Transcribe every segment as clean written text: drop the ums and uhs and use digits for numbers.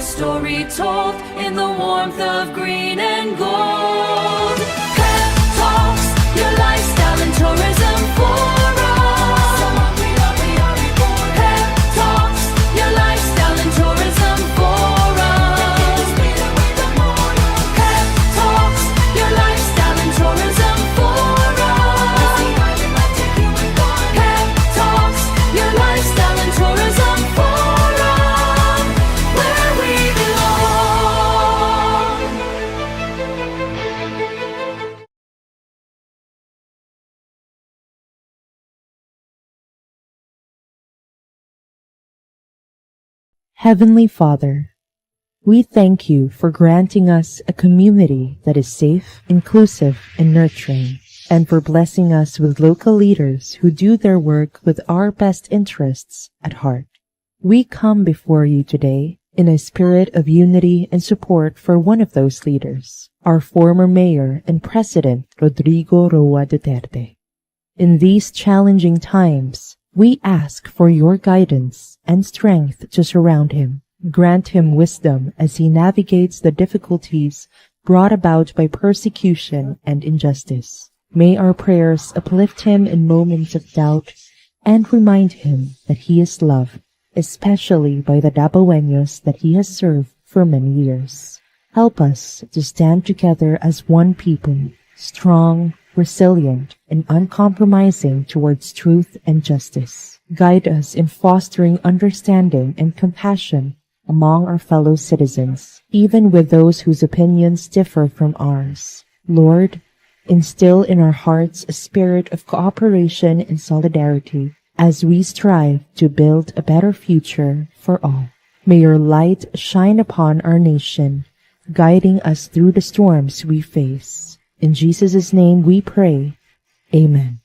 story told in the warmth of green and gold. Pep Talks, your lifestyle and tourism forum. Pep Talks, your lifestyle and tourism forum. Pep Talks, your lifestyle and tourism forum. Pep Talks, your lifestyle and tourism forum, where we belong. Heavenly Father, we thank you for granting us a community that is safe, inclusive, and nurturing, and for blessing us with local leaders who do their work with our best interests at heart. We come before you today in a spirit of unity and support for one of those leaders, our former Mayor and President, Rodrigo Roa Duterte. In these challenging times, we ask for your guidance and strength to surround him. Grant him wisdom as he navigates the difficulties brought about by persecution and injustice. May our prayers uplift him in moments of doubt and remind him that he is loved, especially by the Dabaweños that he has served for many years. Help us to stand together as one people, strong, resilient, and uncompromising towards truth and justice. Guide us in fostering understanding and compassion among our fellow citizens, even with those whose opinions differ from ours. Lord, instill in our hearts a spirit of cooperation and solidarity as we strive to build a better future for all. May your light shine upon our nation, guiding us through the storms we face. In Jesus' name we pray. Amen.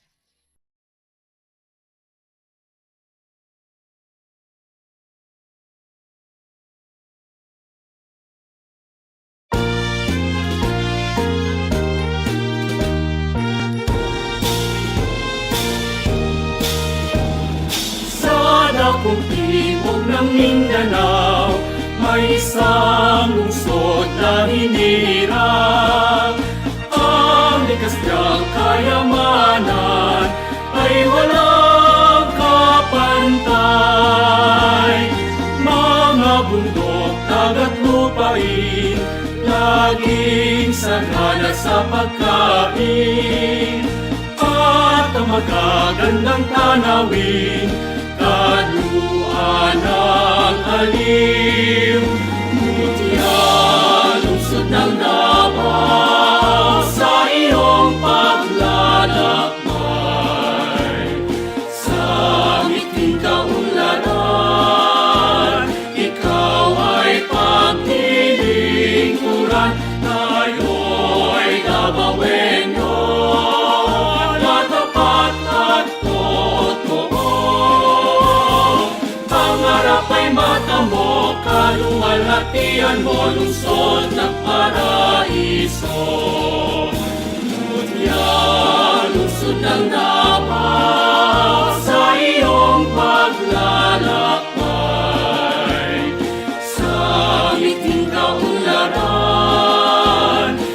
Kung timog ng Mindanao, may isang lungsod na hinirang. Ang likas niyang kayamanan ay walang kapantay. Mga bundok, dagat, lupain, laging sagana sa pagkain. At ang magagandang tanawin, kaluan ng aliw. Mutya, lungsod ng Davao, sa iyong paglalakbay. Sa miting kaunlaran, ikaw ay paglilingkuran. Tayo'y Dabaweño, matapat at totoo. Ay mata mo, kaluwalhatian mo, lungsod ng paraiso. Mutya, lungsod ng Dabaw, sa iyong paglalakbay. Sa miting kaunlaran,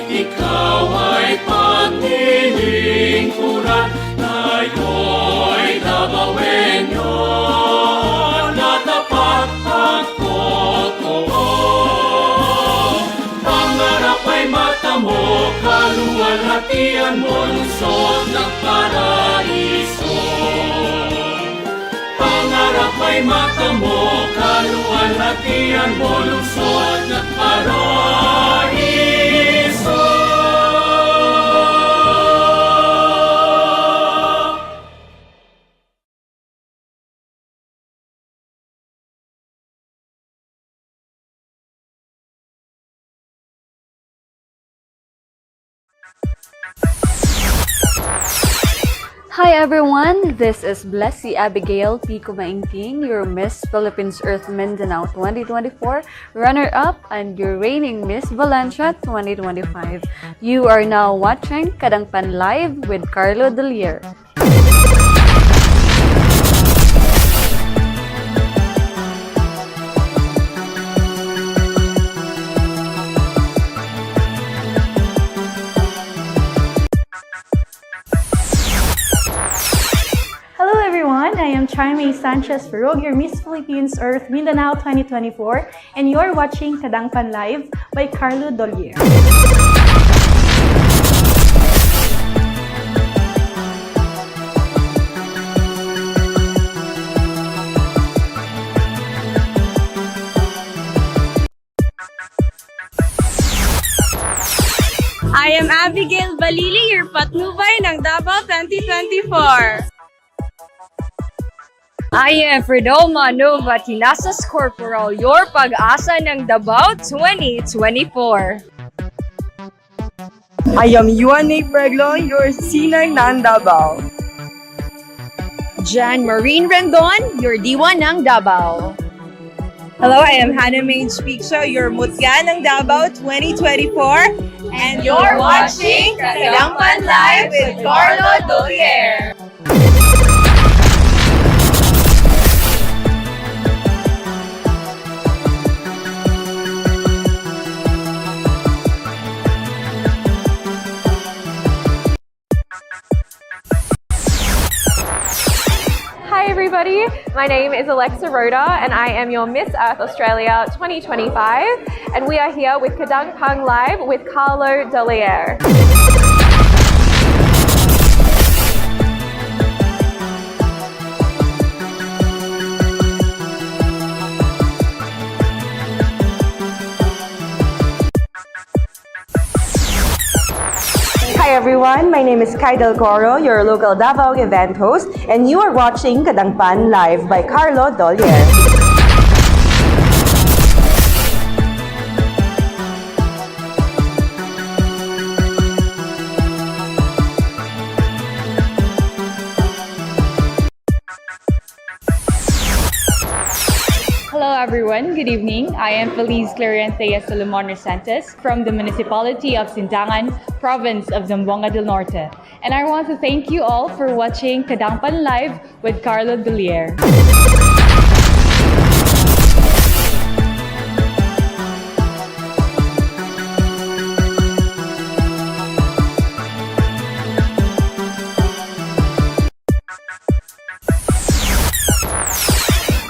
ikaw ay paglilingkuran. Tayo'y Dabaweño, kaluwalhatian mo, lungsod ng paraiso. Pangarap ay mata mo, kaluwalhatian mo, lungsod ng paraiso. Hi everyone, this is Blessy Abigail P. Kumaingking, your Miss Philippines Earth Mindanao 2024 runner-up and your reigning Miss Valencia 2025. You are now watching Kadangpan Live with Carlo Delier. May Sanchez Ferog, your Miss Philippines Earth Mindanao 2024, and you're watching Kadangpan Live by Carlo Dolier. I am Abigail Balili, your patnubay ng Davao 2024. I am Fredoma Nova Tinasas Corporal, your pag-asa ng Dabaw 2024. I am Yuanay Preglo, your sinay ng Davao. Jan Marine Rendon, your diwa ng Dabaw. Hello, I am HANNA PICCIO, your Mutya ng Davao 2024. And you're watching Kadangpan Live with Carlo Dolier. Hi everybody, my name is Alexa Rhoda and I am your Miss Earth Australia 2025 and we are here with Kadangpan Live with Carlo Dolier. Hi everyone, my name is Kai Del Coro, your local Davao event host, and you are watching Kadangpan Live by Carlo Dolier. Hello everyone, good evening. I am Feliz Clarientea Solomon Santos from the Municipality of Sindangan, Province of Zamboanga del Norte. And I want to thank you all for watching Kadangpan Live with Carlo Dolier.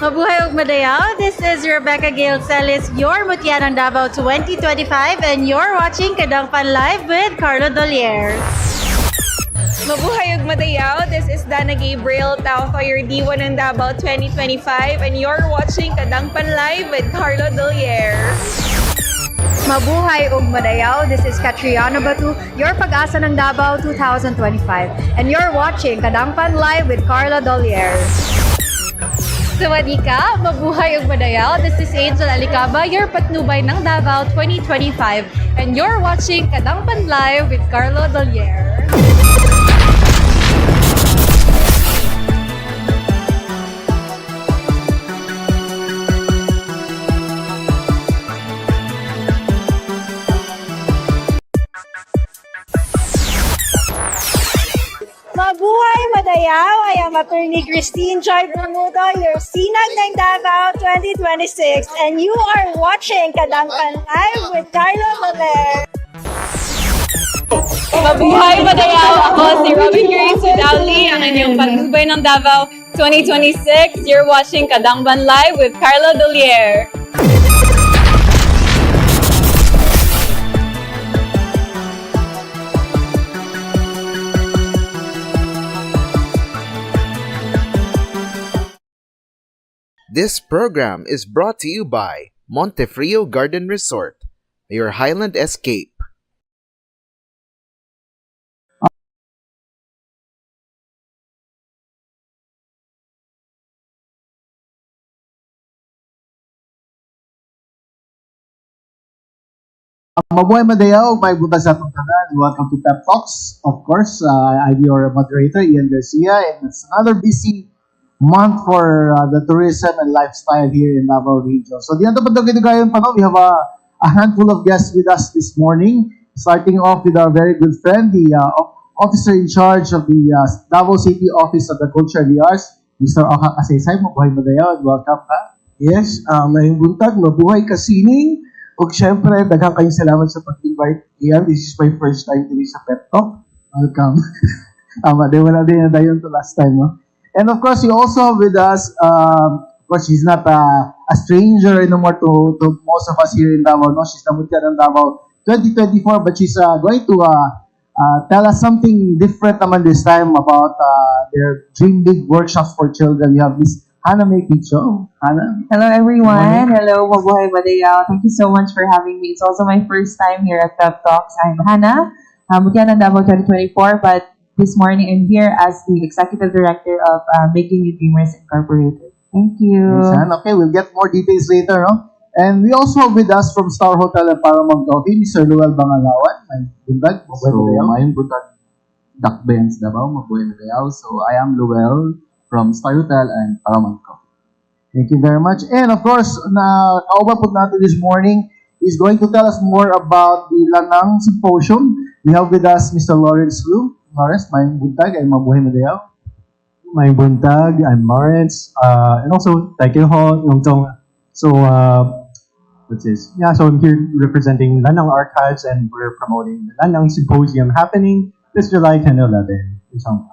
Mabuhay ug madayaw. This is Rebecca Gail Celis, your Mutya ng Davao 2025, and you're watching Kadangpan Live with Carlo Dolier. Mabuhay ug madayaw. This is Dana Gabriel Taufa, your diwa ng Davao 2025, and you're watching Kadangpan Live with Carlo Dolier. Mabuhay ug madayaw. This is Catriona Batu, your pag-asa ng Davao 2025, and you're watching Kadangpan Live with Carlo Dolier. Sawadika, mabuhay ug madayaw. This is Angel Alicaba, your patnubay ng Davao 2025, and you're watching Kadangpan Live with Carlo Dolier. Mabuhay madayaw. I am Attorney Christine Joy Bermudo, your Sinag ng Davao 2026, and you are watching Kadangpan Live with Carlo Dolier. Mabuhay madayaw. Ako si Robin Grace Vidali, ang inyong patnubay ng Davao 2026. You're watching Kadangpan Live with Carlo Dolier. This program is brought to you by Montefrio Garden Resort, your Highland escape. Mabuhay madayaw, may buta sa atong tanan. Welcome to PEP Talks. Of course, I'm your moderator, Ray Garcia, and it's another busy month for the tourism and lifestyle here in Davao region. So, di nato pa ito kinagayon pa, no? We have a handful of guests with us this morning, starting off with our very good friend, the officer in charge of the Davao City Office of the Culture and the Arts, Mr. CASAYSAY. Mabuhay madayaw, and welcome ka. Yes, mayong buntag, mabuhay kasining. Ug syempre, daghang kayong salamat sa pag-invite. Iyan, this is my first time to be sa Pep Talk. Welcome. Tama, wala din na dayon to last time, no? And of course, you also have with us, of course, she's not a stranger anymore to most of us here in Davao. No, she's the Mutya ng Davao 2024, but she's going to tell us something different naman this time about their Dream Big workshops for children. We have Miss HANNA may PICCIO. HANNA? Hello everyone. Hello, mabuhay Madayaw. Thank you so much for having me. It's also my first time here at PEP Talks. I'm HANNA, Mutya ng Davao 2024, but this morning I'm here as the Executive Director of Making New Dreamers Incorporated. Thank you. Yes, HANNA. Okay, we'll get more details later, no? And we also have with us from Star Hotel and Paramount Coffee, Mr. Luel Bangalawan. My bundag, mabuhay Madayaw. May buntag Dakbayans Dabaw, mabuhay Madayaw. So I am Luel from Star Hotel and Paramount Coffee. Thank you very much. And of course, na kauban po natin this morning is going to tell us more about the Lanang Symposium. We have with us Mr. Laurence Lu. Laurence, may buntag ay mabuhay Madayaw. May buntag, I'm Lawrence. And also, thank you ho, So, what's this? Yeah, so I'm here representing Lannang Archives and we're promoting the Lanang Symposium happening this July 10 to 11 in Shanghai.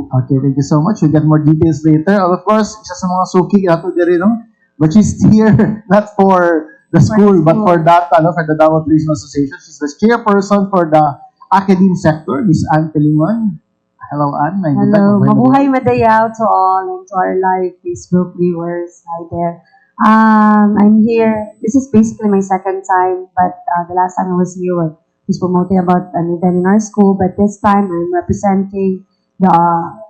Okay, thank you so much. We'll get more details later. And of course, isa sa mga suki ato diri, no? But she's here not for the school, but for DATA, no? For the Davao Tourism Association. She's the chairperson for the Academe sector, Miss Anne Pelingon. Hello, Anne. Hello. Mabuhay Madayaw to all and to our live Facebook viewers. Hi there. I'm here. This is basically my second time, but the last time I was here was promoting about an event in our school, but this time I'm representing the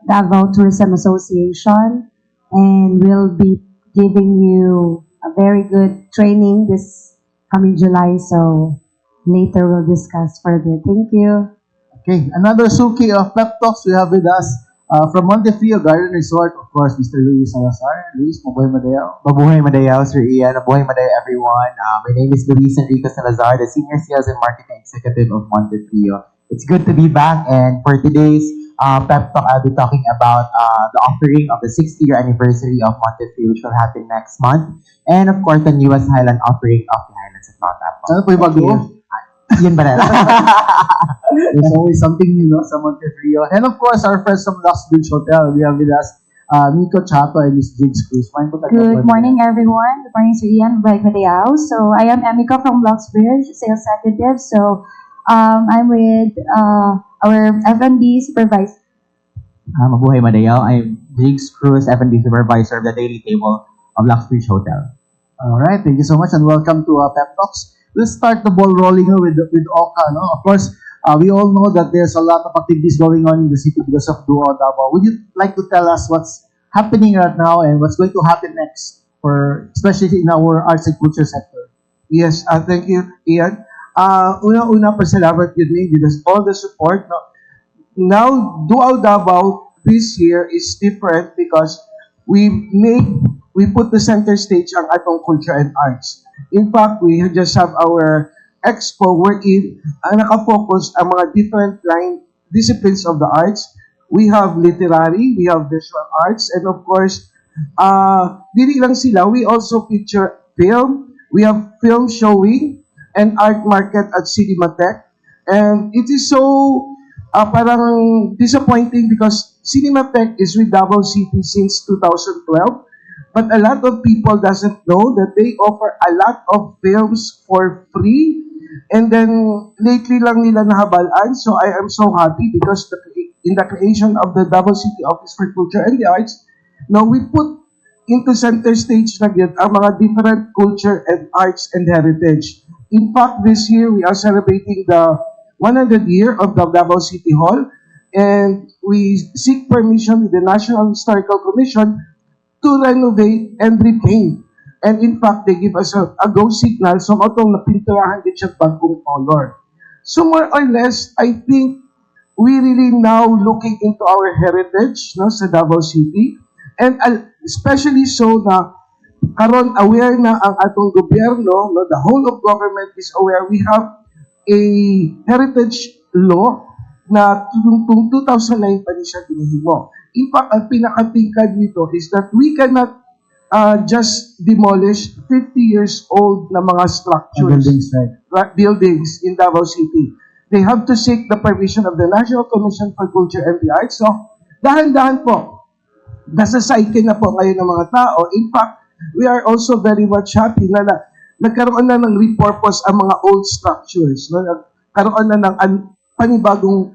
Davao Tourism Association, and we'll be giving you a very good training this coming July, so later we'll discuss further. Thank you. Okay, another suki of Pep Talks we have with us from Montefrio Garden Resort, of course, Mr. Luis Salazar. Luis, mabuhay Madayaw. Mabuhay Madayaw, Sir Ian. Mabuhay Madayaw, everyone. My name is Luis Enrico Salazar, the Senior Sales and Marketing Executive of Montefrio. It's good to be back, and for today's Pep Talk, I'll be talking about the offering of the 60th anniversary of Montefrio, which will happen next month, and of course, the newest Highland offering of the Highlands of Mount Apple. Ano po yung bago? Yun ba na? There's always something new, no, sa Montefrio. And of course, our friends from Lux Beach Hotel, we have with us Nico Chato and Miss Jigs Cruz. Good morning, everyone. Good morning, Sir Ian. Mabuhay Madayaw. So, I am Emiko from Lux Beach, Sales Executive. So, I'm with our F&B supervisor. Mabuhay Madayaw. I'm Jigs Cruz, F&B supervisor of the Daily Table of Lux Beach Hotel. Alright, thank you so much and welcome to Pep Talks. We'll start the ball rolling with Oka. No? Of course, we all know that there's a lot of activities going on in the city because of Duo Dabaw. Would you like to tell us what's happening right now and what's going to happen next, for especially in our arts and culture sector? Yes, thank you, Ian. Una-una pasalamat yun because all the support. No? Now, Duo Dabaw this year is different because we put the center stage ang atong culture and arts. In fact, we just have our expo wherein nakafocus ang mga different disciplines of the arts. We have literary, we have visual arts, and of course, dili lang sila, we also feature film. We have film showing and art market at Cinematheque. And it is so parang disappointing because Cinematheque is with Davao City since 2012. But a lot of people doesn't know that they offer a lot of films for free. And then, lately lang nila nahabalaan. So, I am so happy because in the creation of the Davao City Office for Culture and the Arts, now we put into center stage na yun ang mga different culture and arts and heritage. In fact, this year, we are celebrating the 100th year of the Davao City Hall. And we seek permission with the National Historical Commission to renovate and repaint. And in fact, they give us a go signal so matong napinturahan din siya bagong color. So more or less, I think we really now looking into our heritage, no, sa Davao City. And especially so na karon aware na ang atong gobyerno, no, the whole of government is aware. We have a heritage law na tung 2009 pa ni siya ginihimo. In fact, ang pinakatingkad nito is that we cannot just demolish 50 years old na mga structures, buildings in Davao City. They have to seek the permission of the National Commission for Culture and the Arts. So, dahan-dahan po. nasa psyche na po kayo ng mga tao. In fact, we are also very much happy na nagkaroon na ng repurpose ang mga old structures. No? Nagkaroon na ng panibagong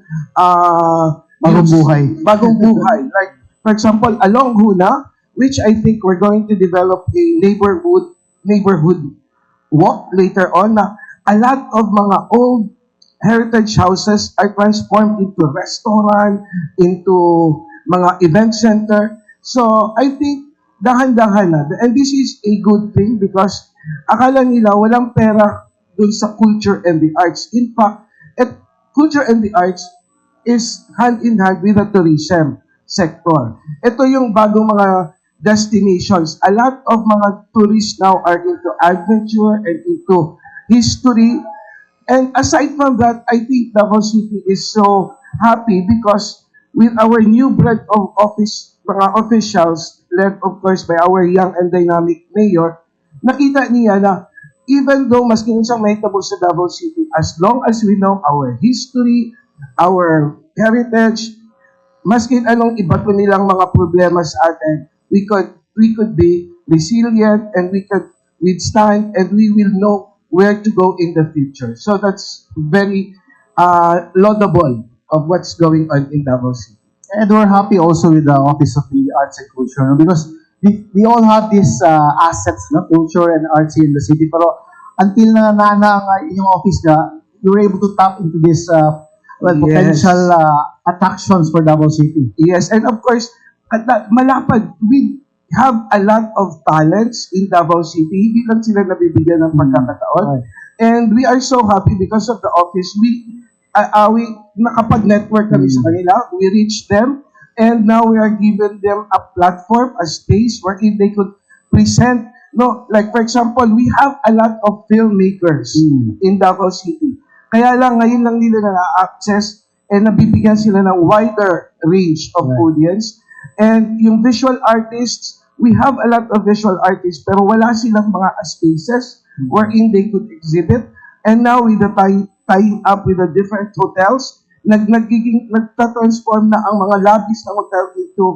bagong buhay. Like, for example, along Huna, which I think we're going to develop a neighborhood walk later on, na a lot of mga old heritage houses are transformed into restaurant, into mga event center. So, I think, dahan-dahan na. And this is a good thing because akala nila walang pera dun sa culture and the arts. In fact, culture and the arts is hand in hand with the tourism sector. Ito yung bagong mga destinations. A lot of mga tourists now are into adventure and into history. And aside from that, I think Davao City is so happy because with our new breed of mga officials, led of course by our young and dynamic mayor, nakita niya na even though maski isang mahitabo sa Davao City, as long as we know our history, our heritage, maski anong iba po nilang mga problema sa atin, we could be resilient and we could withstand and we will know where to go in the future. So that's very laudable of what's going on in Davao City. And we're happy also with the Office of the Arts and Culture because we all have these assets, no? Culture and arts here in the city. Pero until na ang inyong office you were able to tap into this potential attractions for Davao City. Yes, and of course, malapad, we have a lot of talents in Davao City. Hindi lang sila nabibigyan ng pagkakataon. And we are so happy because of the office. We nakapag-network kami sa kanila. We reached them. And now we are giving them a platform, a space wherein they could present. No, like for example, we have a lot of filmmakers in Davao City. Kaya lang, ngayon lang nila na-access and nabibigyan sila ng wider range of audience. And yung visual artists, we have a lot of visual artists pero wala silang mga spaces wherein they could exhibit. And now with the tying up with the different hotels, nagtatransform na ang mga lobbies ng hotel into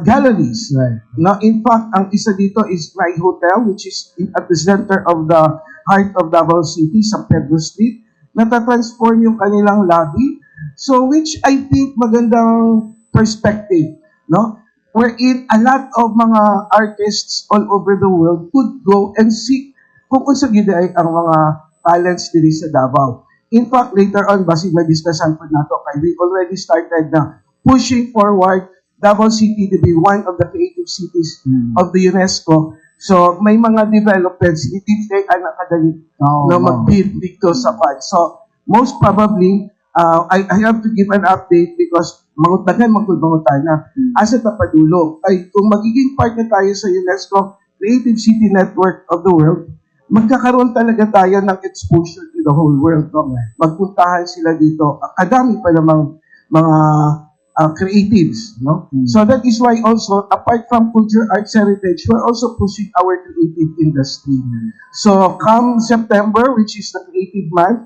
galleries. Right. Now, in fact, ang isa dito is Ray Hotel, which is at the center of the heart of Davao City, sa Pedro Street. Natatransform yung kanilang lobby. So, which I think magandang perspective, no? Wherein a lot of mga artists all over the world could go and seek kung unsa gid ay ang mga talents diri sa Davao. In fact, later on, basig madiskusyon po nato kay we already started na pushing forward Davao City to be one of the creative cities of the UNESCO. So, may mga developments, hindi kaya nakadali na mag-build dito sa fund. So, most probably, I have to give an update because mangutagan magkulbangutan na asa tapadulo ay kung magiging part na tayo sa UNESCO Creative City Network of the World, magkakaroon talaga tayo ng exposure to the whole world. No? Magpuntahan sila dito. Kadami pa namang mga creatives. No? So that is why also, apart from culture, arts, heritage, we're also pushing our creative industry. So come September, which is the Creative Month,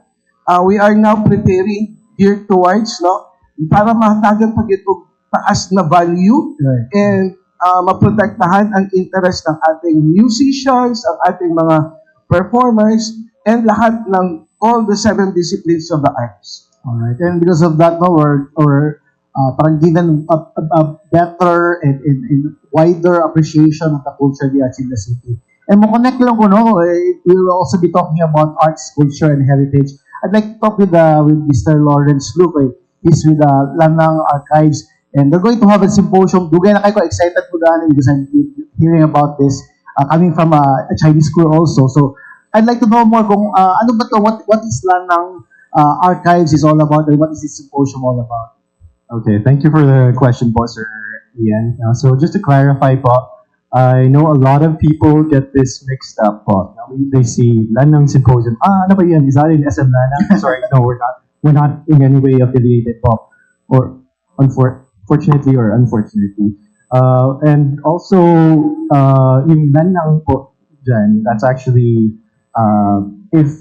we are now preparing geared towards, no, para mahatagan pag ito taas na value and maprotektahan ang interest ng ating musicians, ang ating mga performers, and lahat ng all the 7 disciplines of the arts. Alright, and because of that, no, we're parang given a better and wider appreciation of the culture of the arts in the city. And mo-connect lang ko, no, we will also be talking about arts, culture, and heritage. I'd like to talk with Mr. Laurence Luke. He's with the Lannang Archives, and they're going to have a symposium. Dugay na kayo ko excited po daan because I'm hearing about this coming from a Chinese school also. So I'd like to know more kung ano ba to, what is Lannang Archives is all about, and what is this symposium all about? Okay, thank you for the question po, Sir Ian. So just to clarify po, I know a lot of people get this mixed up po. They see Lannang Symposium. Ano ba yan? Is that in SM Lannang? Sorry, no, we're not. We're not in any way affiliated po. Or fortunately or unfortunately. And also, yung Lannang po dyan, that's actually, if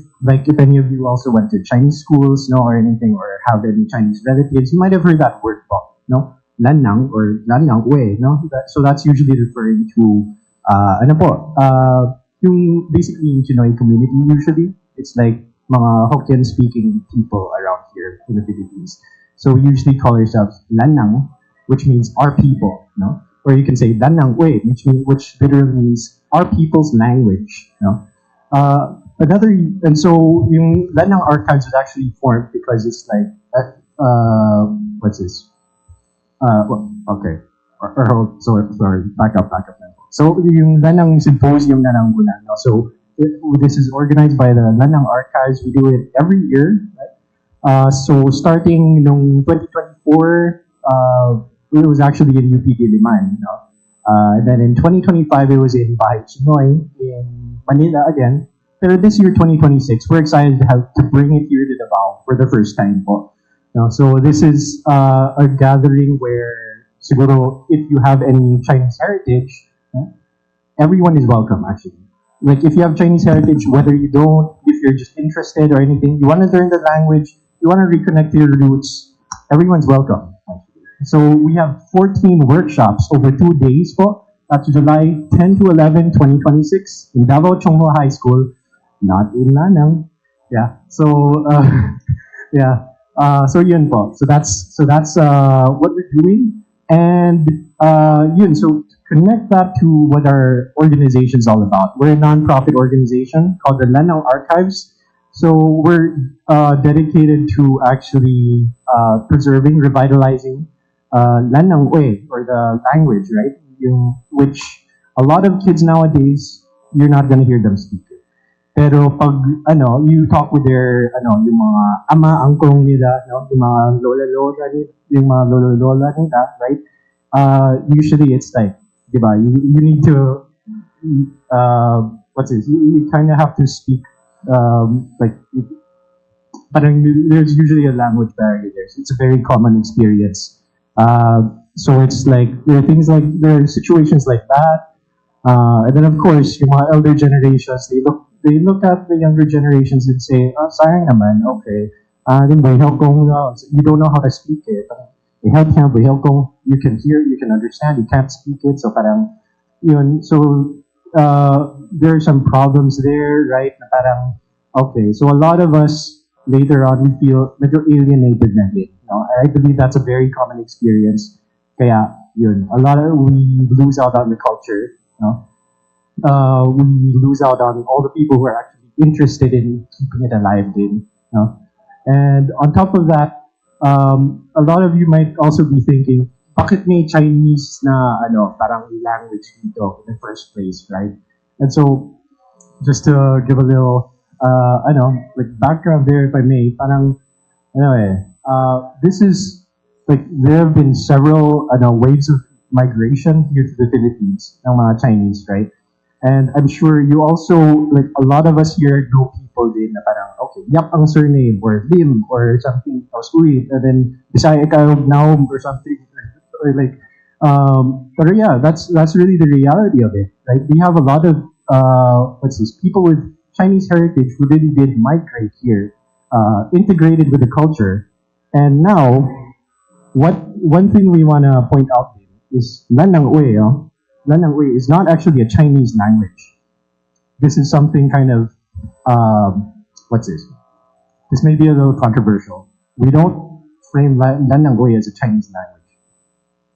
any of you also went to Chinese schools, no, or anything, or have any Chinese relatives, you might have heard that word po, no? Lannang or Lannang way, no? So that's usually referring to ano po, yung basically yung Pinoy community usually. It's like mga Hokkien speaking people around here in the Philippines. So we usually call ourselves Lannang, which means our people, no? Or you can say Lannang way, which literally means our people's language, no? And so yung Lannang archives was actually formed because it's like what's this? Okay. Sorry. Back up. So yung Lannang Symposium na lang muna, no? So this is organized by the Lannang Archives. We do it every year, right? So starting nung 2024, it was actually in UP Diliman, you know? And then in 2025, it was in Bahay Chinoy in Manila again. But this year, 2026, we're excited to bring it here to Davao for the first time po. No, so this is a gathering where siguro if you have any Chinese heritage, everyone is welcome actually. Like if you have Chinese heritage, whether you don't, if you're just interested or anything, you want to learn the language, you want to reconnect to your roots, everyone's welcome. So we have 14 workshops over 2 days po. That's July 10 to 11, 2026 in Davao Chonghua High School, not in Lannang. Yeah. So yeah. So yun po. So that's what we're doing, and yun. So connect that to what our organization is all about. We're a non-profit organization called the Lanang Archives. So we're dedicated to actually preserving, revitalizing Lannang way, or the language, right? Which a lot of kids nowadays, you're not gonna hear them speak it. Pero pag you talk with their yung mga ama, angkong nila, no, yung mga lola nila, right? Usually it's like, diba, you need to what's this? You kind of have to speak like parang there's usually a language barrier there. So it's a very common experience. So it's like there are situations like that. And then of course, yung mga elder generations, they look at the younger generations and say, oh, sayang naman, okay. You don't know how to speak it. You can hear, you can understand, you can't speak it. So parang, yun, so there are some problems there, right? Na parang, okay, so a lot of us later on, we feel medyo alienated na din. I believe that's a very common experience. Kaya, yun, we lose out on the culture, no? We lose out on all the people who are actually interested in keeping it alive din. No? And on top of that, a lot of you might also be thinking, bakit may Chinese na parang language dito in the first place, right? And so, just to give a little, like background there, if I may, parang, this is, like, there have been several, waves of migration here to the Philippines ng mga Chinese, right? And I'm sure you also, like a lot of us here know people din na parang, okay, Yap ang surname, or Lim, or something else, Uy, and then Bisaya ka Naum, or something, or like, but yeah, that's really the reality of it, right? We have a lot of, people with Chinese heritage who really did migrate here, integrated with the culture, and now, one thing we want to point out is Lannang Uy, Lannang Uy is not actually a Chinese language. This is something kind of, this may be a little controversial. We don't frame Lannang Uy as a Chinese language.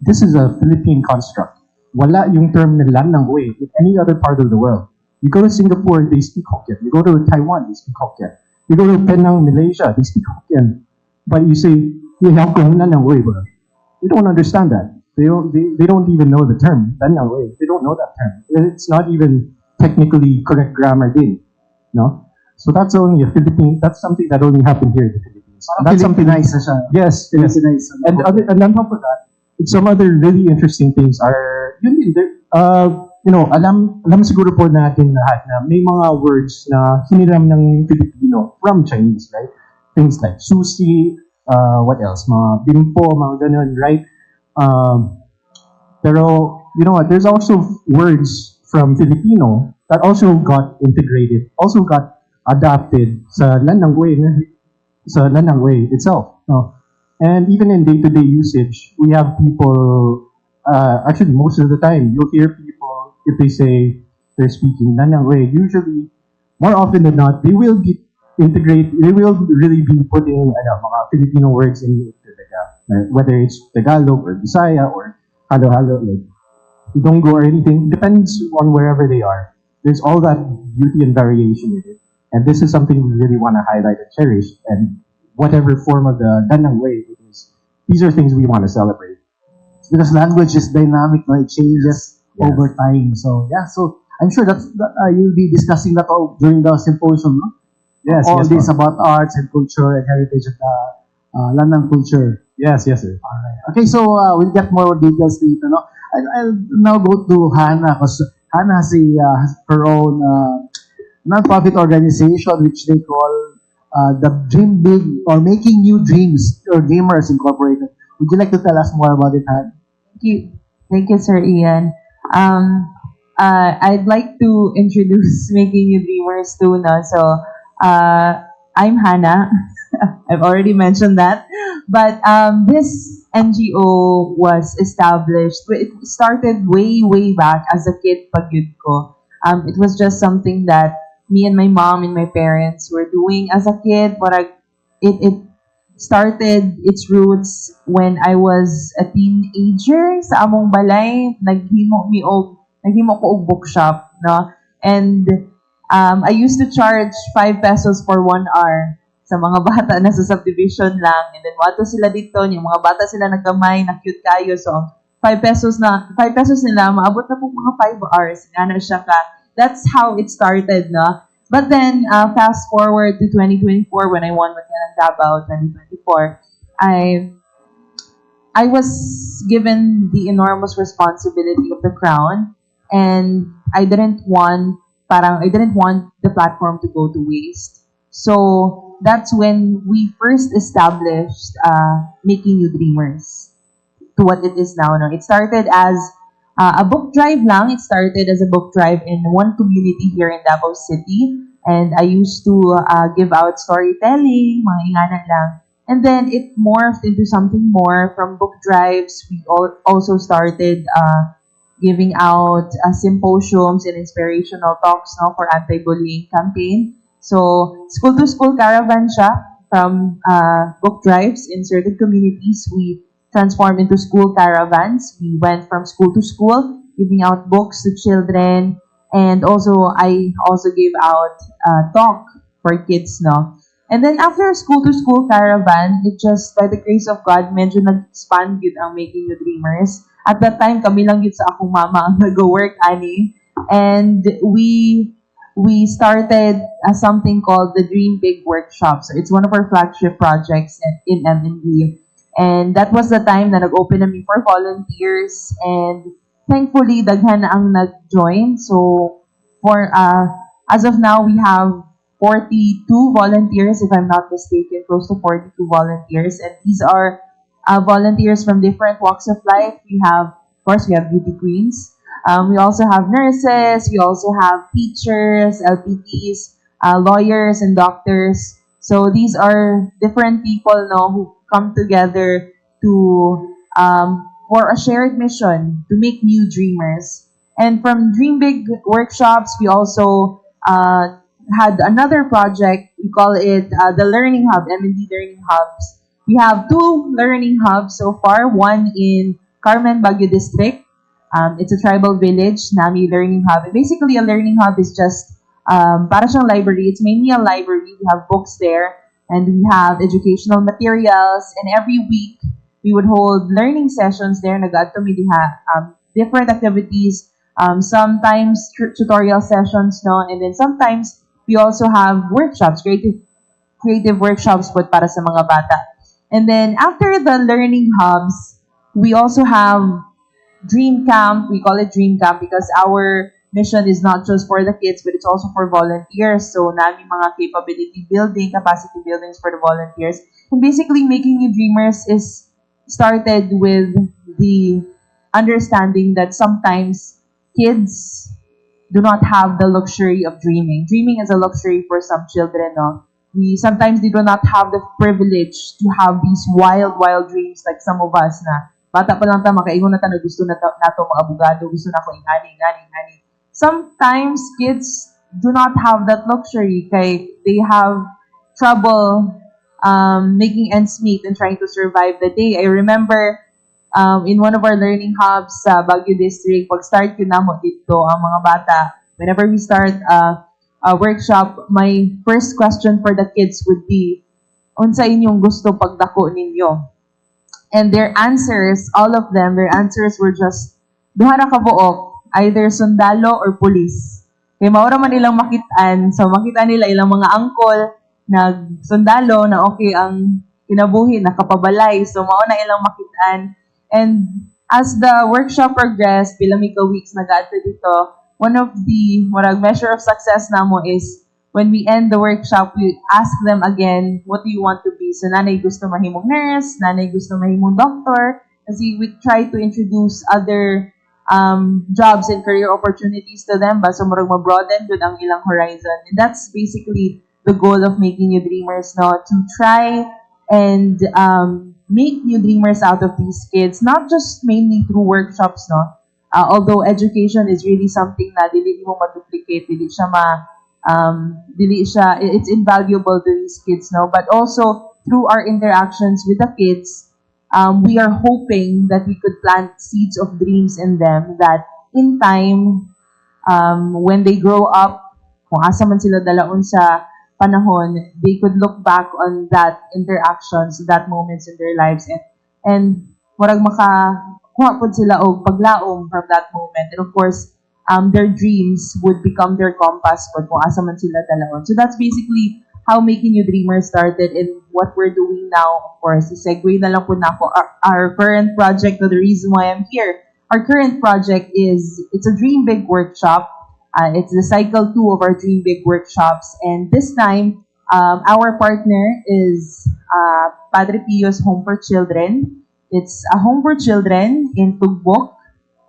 This is a Philippine construct. Wala yung term na Lannang Uy in any other part of the world. You go to Singapore, they speak Hokkien. You go to Taiwan, they speak Hokkien. You go to Penang, Malaysia, they speak Hokkien. But you say, Lannang Uy, they don't understand that. They don't even know the term. Lannang Uy. They don't know that term. It's not even technically correct grammar din. No? So that's only a Philippine, that's something that only happened here in the Philippines. That's something nice. Yes. And on top of that, some other really interesting things are, alam siguro po natin lahat na may mga words na hiniram ng Filipino from Chinese, right? Things like sushi, what else? Mga bimpo, mga ganun, right? Pero, you know what, there's also words from Filipino that also got integrated, also got adapted sa Lannang Uy itself. No? And even in day-to-day usage, we have people, actually most of the time, you'll hear people, if they say they're speaking Lanang way, usually, more often than not, they will they will really be putting mga Filipino words in talaga. Whether it's Tagalog or Bisaya or halo-halo, like Idongo or anything, depends on wherever they are. There's all that beauty and variation in it. And this is something we really want to highlight and cherish. And whatever form of the Lanang way it is, these are things we want to celebrate. Because language is dynamic, no? It changes over time. So yeah, so I'm sure that you'll be discussing that all during the symposium, no? Yes, all yes, this ma'am. about arts and culture and heritage of the Lanang culture. Yes, yes, sir. All right. Okay, so we'll get more details later, no? I'll now go to Hannah because Hannah has her own non-profit organization which they call the Dream Big or Making New Dreams or Gamers Incorporated. Would you like to tell us more about it, Hannah? Thank you, Sir Ian. I'd like to introduce Making You Dreamers too. No? So, I'm Hannah. I've already mentioned that. But this NGO was established. It started way, way back as a kid pagyud ko. It was just something that me and my mom and my parents were doing as a kid. But it started its roots when I was a teenager sa among balay. Naghimo ko og bookshop, no? And I used to charge 5 pesos for 1 hour sa mga bata na sa subdivision lang. And then wato sila dito, yung mga bata sila nagkamay, na cute kayo. So 5 pesos nila, maabot na po mga 5 hours. Nga siya ka. That's how it started, no? But then, fast forward to 2024 when I won Mutya ng Dabaw 2024, I was given the enormous responsibility of the crown, and I didn't want the platform to go to waste. So that's when we first established Making You Dreamers to what it is now. No? It started as a book drive lang. It started as a book drive in one community here in Davao City. And I used to give out storytelling, mga ingana lang. And then it morphed into something more. From book drives, we also started giving out symposiums and inspirational talks, no, for anti-bullying campaign. So, school-to-school caravan siya. From book drives in certain communities, we transformed into school caravans. We went from school to school, giving out books to children. And also, I also gave out talk for kids, no? And then after school-to-school caravan, it just, by the grace of God, medyo nag-expand yun ang Making You Dreamers. At that time, kami lang yun sa akong mama ang nag-work, ani. And we started something called the Dream Big Workshop. So it's one of our flagship projects in MND. And that was the time na nag-open kami for volunteers. And thankfully, daghan na ang nag-join. So, for as of now, we have 42 volunteers, if I'm not mistaken, close to 42 volunteers. And these are volunteers from different walks of life. Of course, we have beauty queens. We also have nurses. We also have teachers, LPTs, lawyers, and doctors. So these are different people, no, who come together to for a shared mission to make new dreamers. And from Dream Big Workshops, we also had another project. We call it the Learning Hub, MND Learning Hubs. We have 2 learning hubs so far. One in Carmen, Baguio District. It's a tribal village, Nami Learning Hub. And basically, a learning hub is just para siyang library. It's mainly a library. We have books there, and we have educational materials. And every week, we would hold learning sessions there. Nag-adto mi diha different activities. Sometimes tutorial sessions, no, and then sometimes we also have workshops, creative workshops, but para sa mga bata. And then after the learning hubs, we also have Dream Camp. We call it Dream Camp because our mission is not just for the kids, but it's also for volunteers. So, nami mga capability building, capacity buildings for the volunteers. And basically, Making You Dreamers is started with the understanding that sometimes kids do not have the luxury of dreaming. Dreaming is a luxury for some children, no? sometimes they do not have the privilege to have these wild dreams like some of us na bata pa lang ta makaingon na ta na gusto nato mga abogado, gusto na ko ingani. Sometimes kids do not have that luxury kay they have trouble making ends meet and trying to survive the day. I remember in one of our learning hubs sa Baguio District, pag start yun namo dito ang mga bata, whenever we start a workshop, my first question for the kids would be, unsa inyong gusto pagdako ninyo? And their answers, all of them, their answers were just, duha na kabuok, either sundalo or police. Kaya maura man ilang makitaan, so makita nila ilang mga angkol, nagsundalo na okay ang kinabuhi, nakapabalay, so mauna ilang makitaan. And as the workshop progressed, pila may ka-weeks nag-ato dito, one of the measure of success namo is when we end the workshop, we ask them again, what do you want to be? So nanay gusto mahimong nurse, nanay gusto mahimong doctor, kasi we try to introduce other jobs and career opportunities to them, ba so murag ma-broaden dun ang ilang horizon. And that's basically the goal of Making New Dreamers, no? To try and make new dreamers out of these kids, not just mainly through workshops, no? Although education is really something na dili mo ma-duplicate, it's invaluable to these kids, no? But also through our interactions with the kids, we are hoping that we could plant seeds of dreams in them that in time, when they grow up, kung asa man sila dalaon sa panahon, they could look back on that interactions, that moments in their lives, and murag makakuha po sila og paglaom from that moment. And of course, their dreams would become their compass kung asa man sila dalaon. So that's basically how Making New Dreamers started and what we're doing now. Of course, segue na lang po na ako our current project, the reason why I'm here. Our current project it's a Dream Big workshop. It's the cycle 2 of our Dream Big workshops. And this time, our partner is Padre Pio's Home for Children. It's a home for children in Tugbok.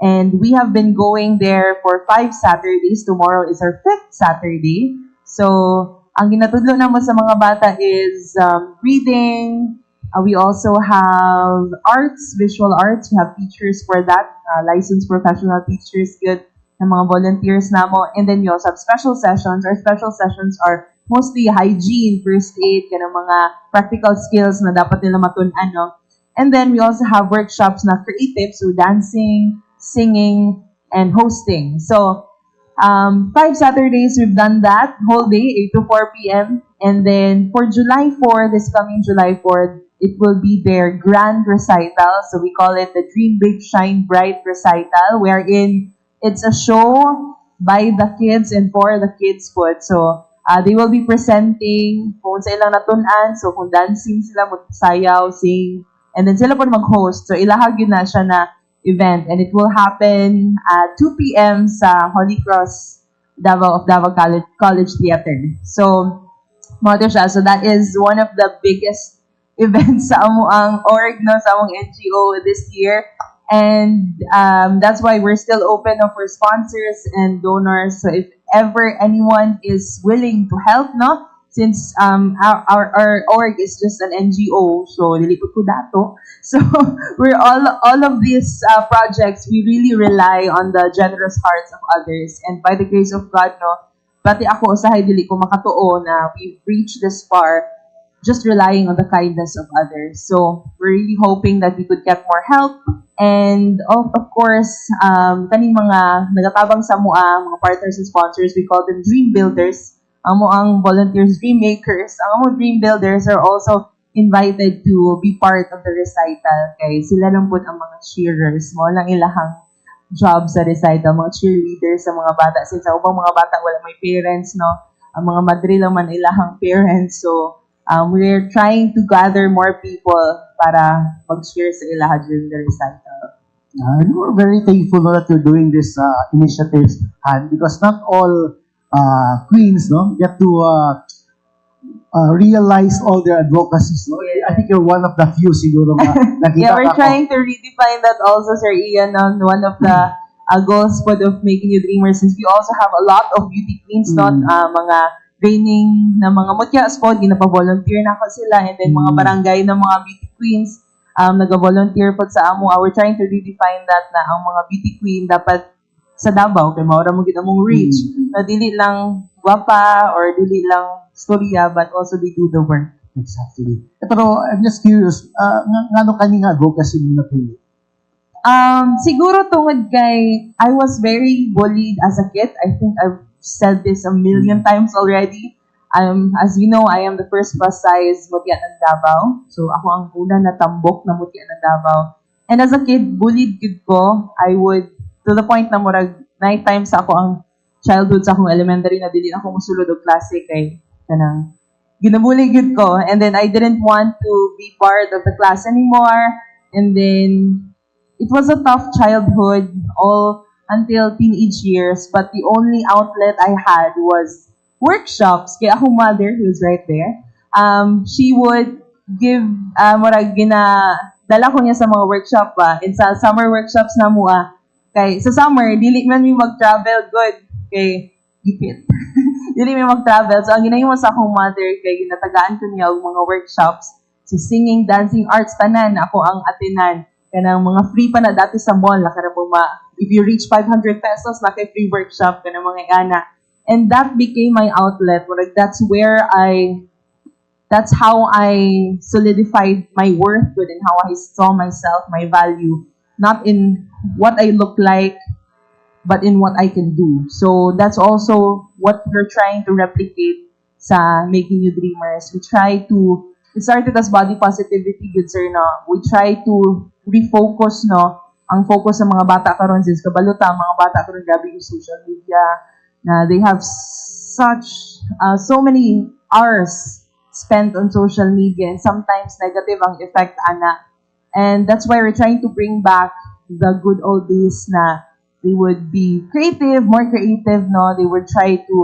And we have been going there for 5 Saturdays. Tomorrow is our 5th Saturday. So, ang ginatudlo naman sa mga bata is reading. We also have arts, visual arts. We have teachers for that, licensed professional teachers, good, ng mga volunteers namo. And then we also have special sessions. Our special sessions are mostly hygiene, first aid, kanang mga practical skills na dapat nila matun-an, no? And then we also have workshops na creative, so dancing, singing, and hosting. So, 5 Saturdays, we've done that whole day, 8 to 4 p.m. And then for July 4, this coming July 4, it will be their grand recital. So we call it the Dream Big, Shine Bright Recital, wherein it's a show by the kids and for the kids po. So, they will be presenting kung sa ilang natunan. So, kung dancing sila, sayaw, sing, and then sila po mag-host. So, ilahag yun na siya na event. And it will happen at 2 p.m. sa Holy Cross, Davao of Davao College Theater. So, mother siya. So, that is one of the biggest events sa amuang org, no, sa among NGO this year. And that's why we're still open for sponsors and donors. So if ever anyone is willing to help, no, since our org is just an NGO, so nilipot ko dato. So we're all of these projects, we really rely on the generous hearts of others. And by the grace of God, no, pati ako usahay dili ko makatuo na we've reached this far just relying on the kindness of others. So we're really hoping that we could get more help. And of course, kaning mga nagatabang sa mua, mga partners and sponsors, we call them dream builders. Amo ang volunteers, dream makers. Ang amo dream builders are also invited to be part of the recital. Kay sila lang po ang mga cheerers. Mo lang ilahang job sa recital, mga cheerleaders sa mga bata. Since sa ubang mga bata wala may parents, no? Ang mga madre lang man ilahang parents. So we're trying to gather more people para mag-share sa ilaha during the recital. And we're very thankful that you're doing this initiatives, Han, because not all queens, no, get to realize all their advocacies. No? Yeah. I think you're one of the few siguro nakita Yeah, we're trying to redefine that also, Sir Ian, on one of the goals of Making New Dreamers, since we also have a lot of beauty queens, not mga training na mga mutya spot, ginapa-volunteer na ko sila, and then mga barangay na mga beauty queens, naga-volunteer po sa amo. We're trying to redefine that na ang mga beauty queen dapat sa Davao, kay maura mo kita mong reach, na dili lang gwapa or dili lang storya, but also they do the work. Exactly. Pero I'm just curious, ngano kani nga advocacy mo napili? Siguro tungod kay I was very bullied as a kid. I think I've said this a million times already. As you know, I am the first plus size mutya ng Dabaw. So ako ang una na tambok na mutya ng Dabaw. And as a kid, bullied gid ko. I would, to the point na murag night times ako ang childhood sa akong elementary na dili ako musulod og klase kay kanang ginabully gid ko, and then I didn't want to be part of the class anymore, and then it was a tough childhood all until teenage years, but the only outlet I had was workshops. Kaya akong mother, who's right there, she would give murag dala ko niya sa mga workshop ba, and sa summer workshops na mo kay sa summer dili man mi mag-travel good kay gipit. Dili mi mag-travel. So ang ginahimo sa akong mother kay ginatagaan ko niya og mga workshops, so singing, dancing, arts tanan ako ang atinan. Kanang mga free pa na dati sa mall na kanang if you reach 500 pesos na kay free workshop kanang mga ana. And that became my outlet. That's how I solidified my worthhood and how I saw myself, my value, not in what I look like, but in what I can do. So that's also what we're trying to replicate sa Making You Dreamers. It started as body positivity, good sir, no? We try to refocus, no? Ang focus sa mga bata karon since kabaluta, mga bata karon grabe yung social media, na they have so many hours spent on social media, and sometimes negative ang effect, ana. And that's why we're trying to bring back the good old days na they would be creative, more creative, no? They would try to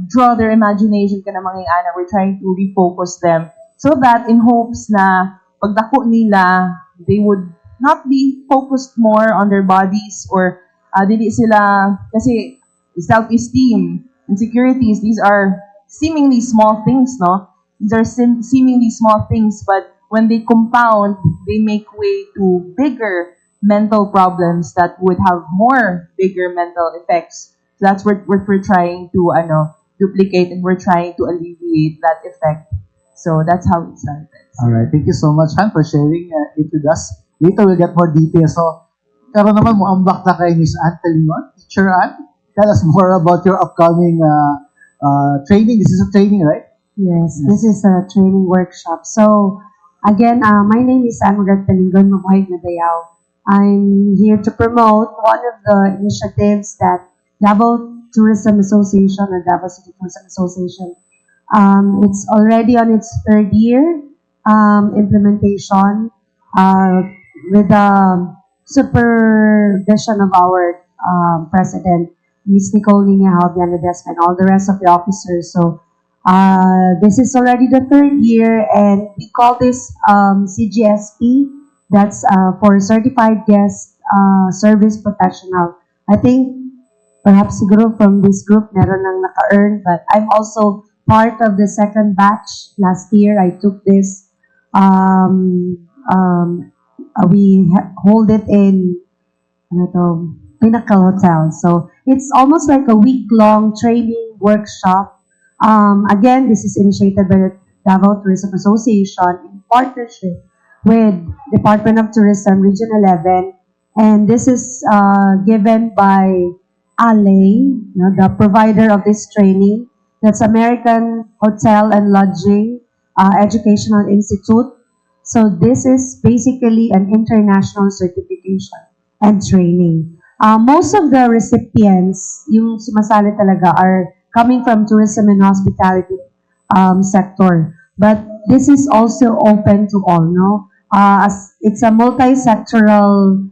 draw their imagination ka na mga ana. We're trying to refocus them so that in hopes na pagdako nila, they would not be focused more on their bodies or dili sila, kasi self-esteem, insecurities, these are seemingly small things, no? These are seemingly small things, but when they compound, they make way to bigger mental problems that would have more bigger mental effects. So that's what we're trying to duplicate, and we're trying to alleviate that effect. So that's how it started. All right, thank you so much, Han, for sharing it with us. Later we'll get more details. So, pero naman mo ambak na kay Miss Ann PELINGON. Teacher Ann, tell us more about your upcoming training. This is a training, right? Yes, this is a training workshop. So, again, my name is MARGARET PELINGON, Mabuhay Dayaw. I'm here to promote one of the initiatives that Davao Tourism Association or Davao City Tourism Association. It's already on its third year implementation with the supervision of our president, Ms. Nicole Nina Halbianades, and all the rest of the officers. So this is already the third year, and we call this CGSP. That's for Certified Guest Service Professional. I think perhaps siguro from this group meron nang naka-earn, but I'm also part of the second batch. Last year I took this. We hold it in Pinnacle Hotel. So it's almost like a week-long training workshop. Again, this is initiated by the Davao Tourism Association in partnership with Department of Tourism Region 11, and this is given by ALE, the provider of this training. That's American Hotel and Lodging Educational Institute. So this is basically an international certification and training. Most of the recipients, yung sumasali talaga, are coming from tourism and hospitality sector. But this is also open to all, no? As it's a multi-sectoral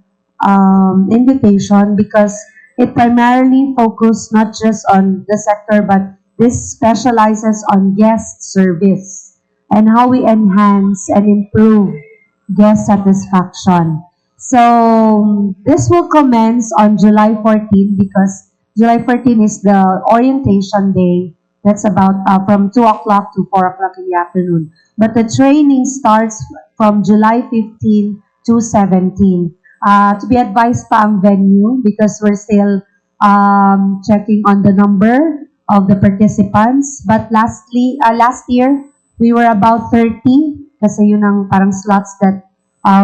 invitation because it primarily focuses not just on the sector, but this specializes on guest service and how we enhance and improve guest satisfaction. So this will commence on July 14 because July 14 is the orientation day That's about from 2 o'clock to 4 o'clock in the afternoon. But the training starts from July 15 to 17. To be advised pa ang venue because we're still checking on the number of the participants. But last year, we were about 30 kasi yun ang parang slots that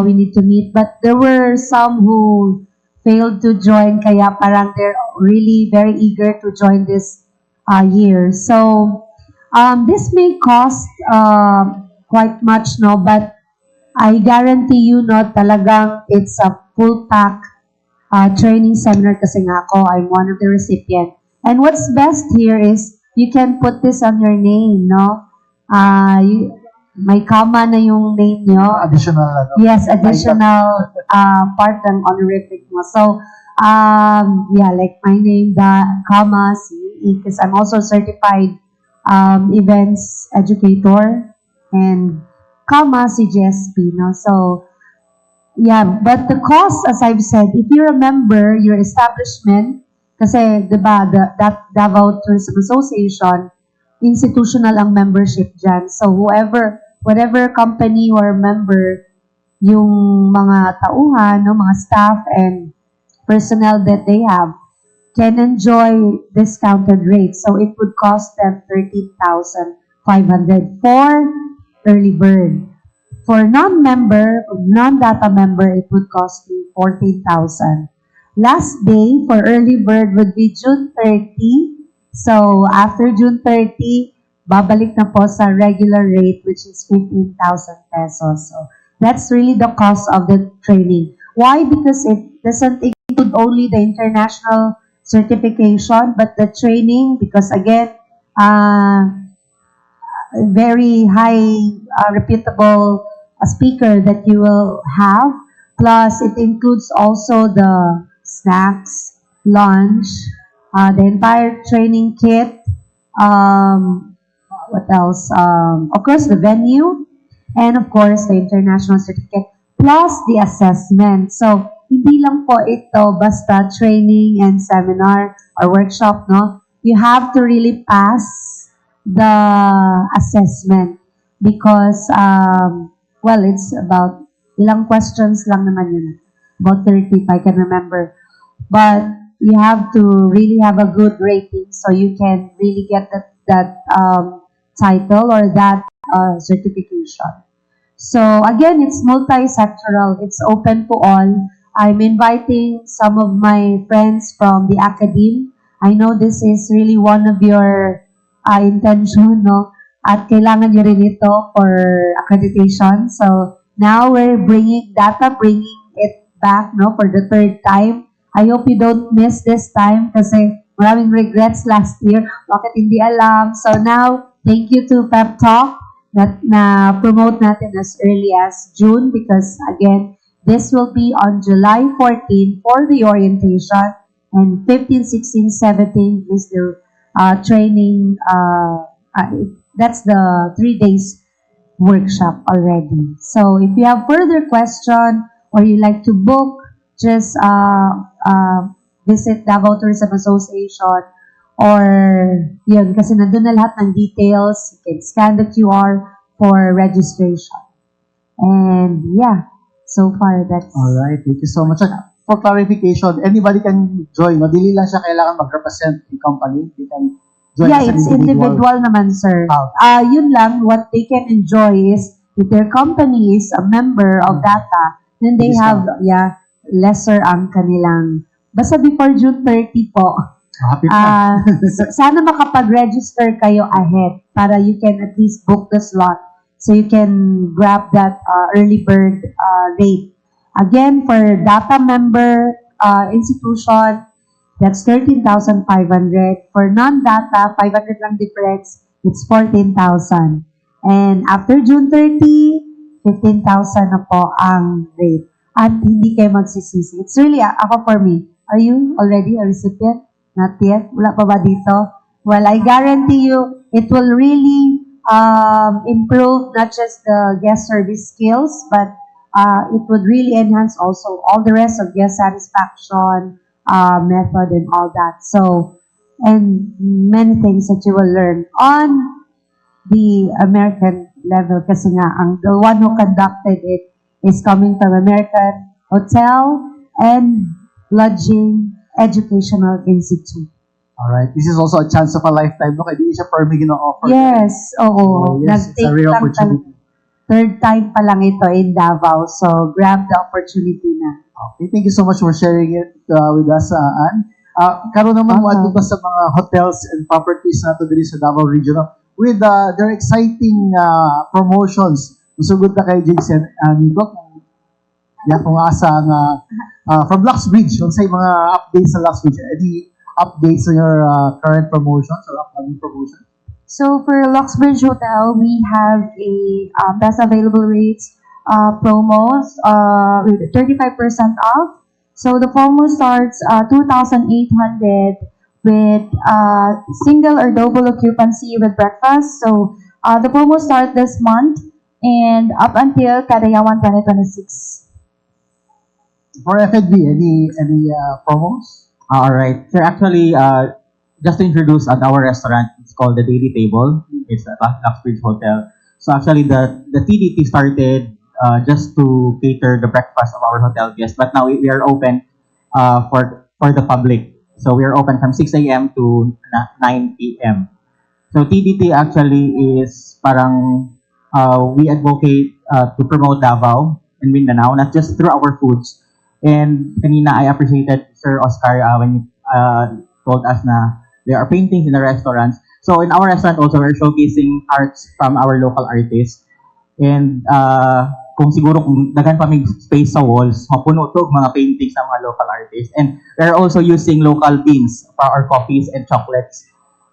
we need to meet. But there were some who failed to join kaya parang they're really very eager to join this year. So this may cost quite much, no? But I guarantee you, no, talagang it's a full pack training seminar kasi nga ako, I'm one of the recipients. And what's best here is you can put this on your name, no? May comma na yung name nyo. Additional, Yes, additional part ng honorific mo. So, yeah, like my name, the comma, CE, because I'm also a certified events educator, and comma, CGSP, no? So, yeah, but the cost, as I've said, if you remember your establishment, kasi, diba, that Davao Tourism Association, institutional ang membership dyan. So, whatever company or member, yung mga tauhan, no, mga staff and personnel that they have, can enjoy discounted rates. So, it would cost them 13,500 for early bird. For non-data member, it would cost you 14,000. Last day for early bird would be June 30. So, after June 30, babalik na po sa regular rate, which is 15,000 pesos. So, that's really the cost of the training. Why? Because it doesn't include only the international certification, but the training, because again, very high, reputable speaker that you will have. Plus, it includes also the snacks, lunch, the entire training kit, what else? Of course, the venue, and of course, the international certificate, plus the assessment. So, hindi lang po ito basta training and seminar or workshop, no? You have to really pass the assessment because, well, it's about ilang questions lang naman yun. About 30, if I can remember. But you have to really have a good rating so you can really get that title or that certification. So again, it's multi-sectoral. It's open to all. I'm inviting some of my friends from the Academe. I know this is really one of your intention, no? At kailangan nyo rin ito for accreditation. So now we're bringing it back, no, for the third time. I hope you don't miss this time kasi maraming regrets last year. Bakit hindi alam? So now, thank you to Pep Talk that na-promote natin as early as June because again, this will be on July 14 for the orientation and 15, 16, 17 is the training. That's the 3 days workshop already. So if you have further question or you like to book, just visit Davao Tourism Association or yun, kasi nandun na lahat ng details. You can scan the QR for registration. And yeah, so far that's... Alright, thank you so much. For clarification, anybody can join. No? Dili lang siya kailangan mag-represent the company. They can join as an it's individual naman, sir. Yun lang, what they can enjoy is if their company is a member of DATA, then they have, lesser ang kanilang. Basta before June 30 po, sana makapag-register kayo ahead para you can at least book the slot so you can grab that early bird rate. Again, for data member institution, that's 13,500. For non-data, 500 lang difference, it's 14,000. And after June 30, 15,000 na po ang rate. At hindi kayo magsisisi. It's really, ako for me, are you already a recipient? Not yet? Wala pa ba dito? Well, I guarantee you, it will really improve not just the guest service skills, but it would really enhance also all the rest of guest satisfaction, method, and all that. So, and many things that you will learn on the American level kasi nga the one who conducted it is coming from American Hotel and Lodging Educational Institute. Alright, this is also a chance of a lifetime, no? Kaya di siya per offer. Yes, oo. Yes, it's a Nag-take rare lang opportunity. third time pa lang ito in Davao, so grab the opportunity na. Okay, thank you so much for sharing it with us, Ann. Karon naman mo adto sa mga hotels and properties nato diri sa Davao Region with their exciting promotions. Musugod na kay Jason Nico. Ya kung asa nga from Luxbridge, kung say mga updates sa Luxbridge, any updates on your current promotions or upcoming promotions? So for Luxbridge Hotel, we have a best available rates promos with 35% off. So the promo starts 2,800 with single or double occupancy with breakfast. So the promo starts this month and up until Kadayawan 2026. For FNB, any promos? All right. So actually, just to introduce at our restaurant, it's called the Daily Table. It's at Luxbridge Hotel. So actually, the TDT started just to cater the breakfast of our hotel guests, but now we are open for the public. So we are open from 6 a.m. to 9 p.m. So TDT actually is parang we advocate to promote Davao and Mindanao, not just through our foods. And kanina I appreciated Sir Oscar when you told us na there are paintings in the restaurants. So in our restaurant also, we're showcasing arts from our local artists. And kung siguro kung daghan pa may space sa walls, mapuno to mga paintings ng mga local artists. And we're also using local beans for our coffees and chocolates.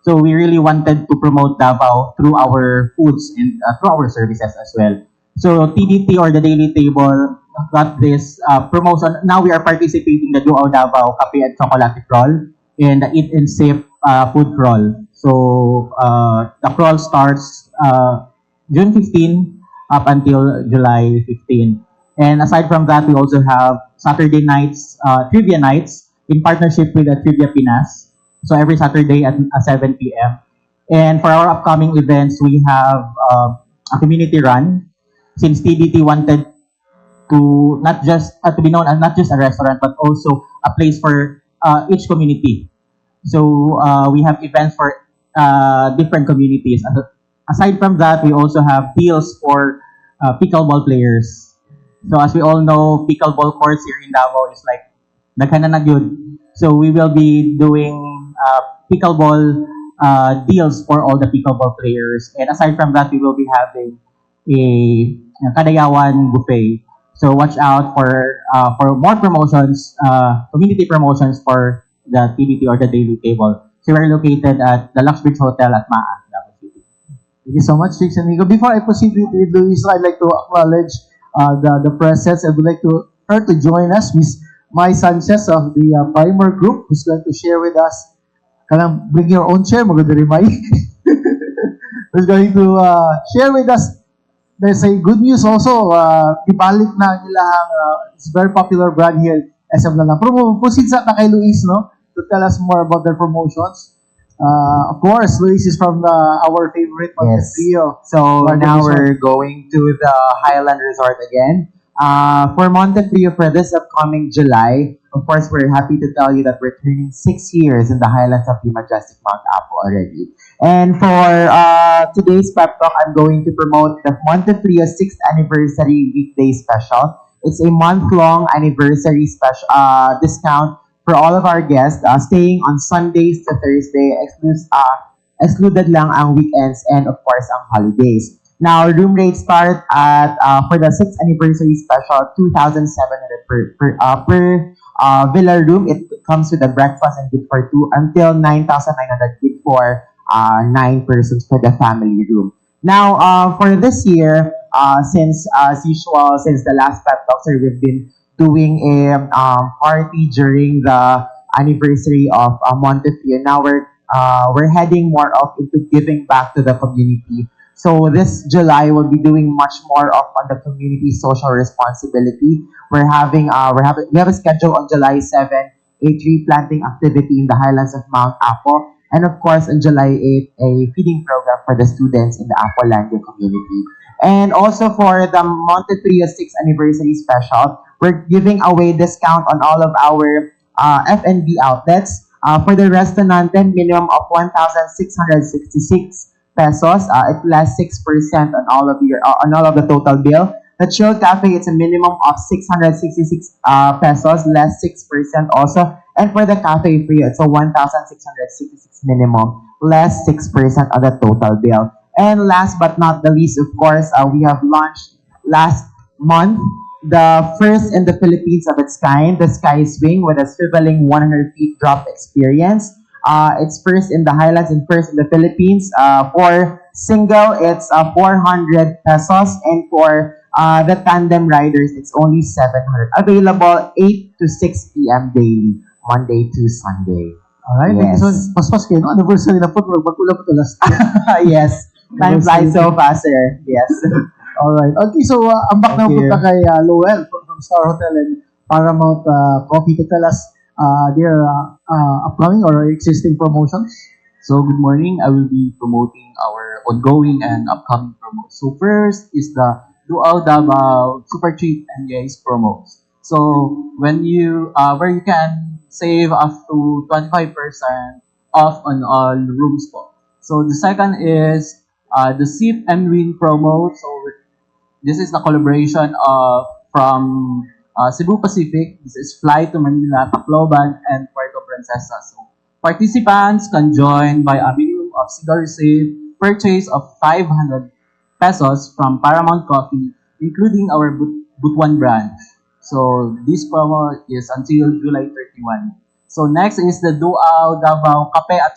So we really wanted to promote Davao through our foods and through our services as well. So TDT or the Daily Table got this promotion. Now we are participating in the Duo Davao Kape and Chocolate Crawl and the Eat and Sip food crawl. So the crawl starts June 15 up until July 15. And aside from that, we also have Saturday nights, trivia nights in partnership with Trivia Pinas. So every Saturday at 7 p.m. And for our upcoming events, we have a community run. Since TDT wanted to not just to be known as not just a restaurant, but also a place for each community. So we have events for different communities. Aside from that, we also have deals for pickleball players. So as we all know, pickleball courts here in Davao is like daghan na nagyud. So we will be doing pickleball deals for all the pickleball players. And aside from that, we will be having a Kadayawan buffet. So watch out for more promotions, community promotions for the TDT or the Daily Table. So we're located at the Luxbridge Hotel at Maa, Davao City. Thank you so much, Chicks and Nico. Before I proceed with Luisa, I'd like to acknowledge the presence. I would like her to join us, Miss Mai Sanchez of the Primer Group, who's going to share with us. Bring your own chair, maganda rin, Mai. Who's going to share with us. There's a good news also. Ibalik na nilang it's a very popular brand here, SM Lanang. Pero proceed sa kay Luis, no? To tell us more about their promotions. Of course, Luis is from our favorite Montefrio. So now we're going to the Highland Resort again. For Montefrio, for this upcoming July, of course, we're happy to tell you that we're turning 6 years in the Highlands of the majestic Mount Apo already. And for today's pep talk, I'm going to promote the Montefrio 6th Anniversary Weekday Special. It's a month-long anniversary special discount for all of our guests staying on Sundays to Thursday, excluded lang ang weekends and of course ang holidays. Now, room rates start at for the 6th anniversary special, 2,700 per villa room. It comes with a breakfast and good for two until 9,900 good for 9 persons for the family room. Now, for this year, since as usual, since the last pep talk, sir, we've been doing a party during the anniversary of Montefrio. Now we're heading more of into giving back to the community. So this July we'll be doing much more of on the community social responsibility. We have a schedule on July 7, a tree planting activity in the highlands of Mount Apo. And of course, on July 8th, a feeding program for the students in the Apolandia community. And also for the Montefrio 6th anniversary special, we're giving away discount on all of our F&B outlets. For the restaurant, minimum of 1,666 pesos. It's less 6% on all of the total bill. The Chill Cafe, it's a minimum of 666 pesos, less 6% also. And for the Cafe Free, it's a 1,666 minimum, less 6% on the total bill. And last but not the least, of course, we have launched last month the first in the Philippines of its kind, the Sky Swing with a swiveling 100 feet drop experience. It's first in the Highlands and first in the Philippines. For single, it's 400 pesos. And for the tandem riders, it's only 700. Available 8 to 6 p.m. daily, Monday to Sunday. Alright, Yes. thank you so much. Paspas kayo, no? Anniversary na po, magpula po tulas. Yes. Time flies so fast, sir. Yes. Alright. Okay, so ang back na punta kay Lowell from Star Hotel and Paramount Coffee to tell us their upcoming or existing promotions. So good morning. I will be promoting our ongoing and upcoming promos. So first is the Dual Dabaw Super Treat and Yays promos. So when you where you can save up to 25% off on all rooms po. So the second is the Sip and Win promo. So this is the collaboration from Cebu Pacific. This is Fly to Manila, Tacloban, and Puerto Princesa. So participants can join by a minimum of single receive purchase of 500 pesos from Paramount Coffee, including our Butuan branch. So this promo is until July 31. So next is the Dual Davao Kape at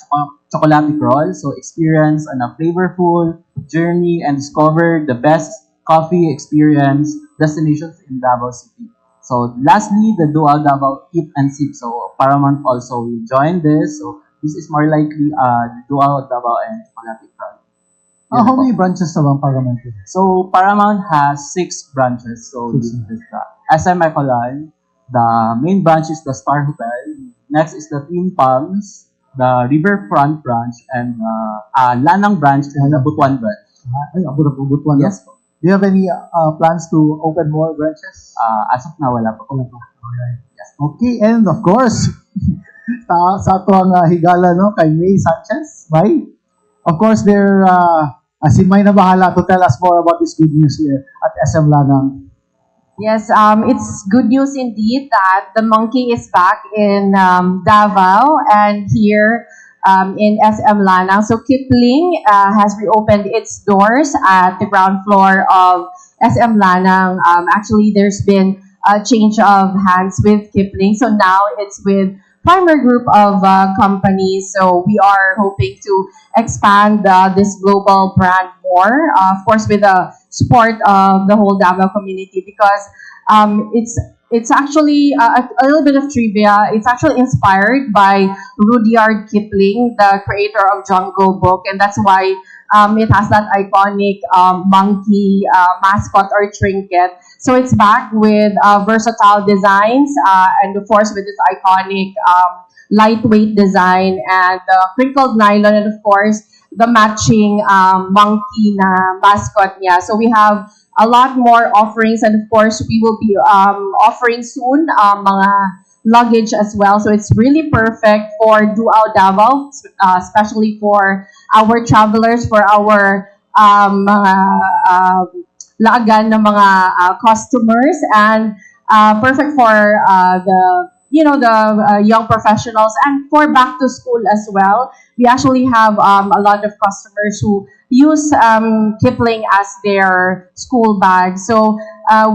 Chocolate Roll. So experience on a flavorful journey and discover the best coffee experience destinations in Davao City. So lastly, the Dual Davao Eat and Sip. So Paramount also will join this. So this is more likely Dual Davao and Chocolate Roll. How many branches na bang Paramount? So Paramount has 6 branches. So this is the SM Ecolan. The main branch is the Star Hotel. Next is the Twin Palms, the Riverfront branch, and Lannang branch and the Butuan branch. Ay, Butuan. Yes po. Do you have any plans to open more branches? As of now, wala po. Alright. Yes. Okay, and of course, sa ato ang higala no kay May Sanchez, May. Of course, there si May na bahala to tell us more about this good news here at SM Lanang. Yes, it's good news indeed that the monkey is back in Davao and here in SM Lanang. So Kipling has reopened its doors at the ground floor of SM Lanang. Actually, there's been a change of hands with Kipling. So now it's with Primer Group of companies. So we are hoping to expand this global brand more, of course, with the support of the whole Davao community, because it's actually a little bit of trivia. It's actually inspired by Rudyard Kipling, the creator of Jungle Book, and that's why it has that iconic monkey mascot or trinket. So it's back with versatile designs and of course with this iconic lightweight design and crinkled nylon, and of course the matching monkey na mascot niya. So we have a lot more offerings, and of course we will be offering soon mga luggage as well. So it's really perfect for Dual Davao, especially for our travelers, for our laagan ng mga customers, and perfect for the young professionals and for back to school as well. We actually have a lot of customers who use Kipling as their school bag. So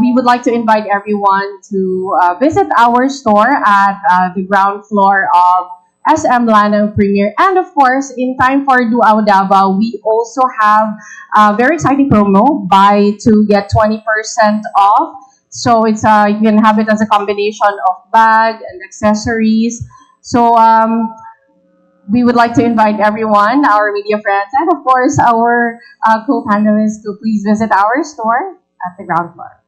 we would like to invite everyone to visit our store at the ground floor of SM Lanang Premier. And of course, in time for Dual Davao, we also have a very exciting promo, buy to get 20% off. So it's you can have it as a combination of bag and accessories. So we would like to invite everyone, our media friends, and of course our co-panelists to please visit our store at the ground floor.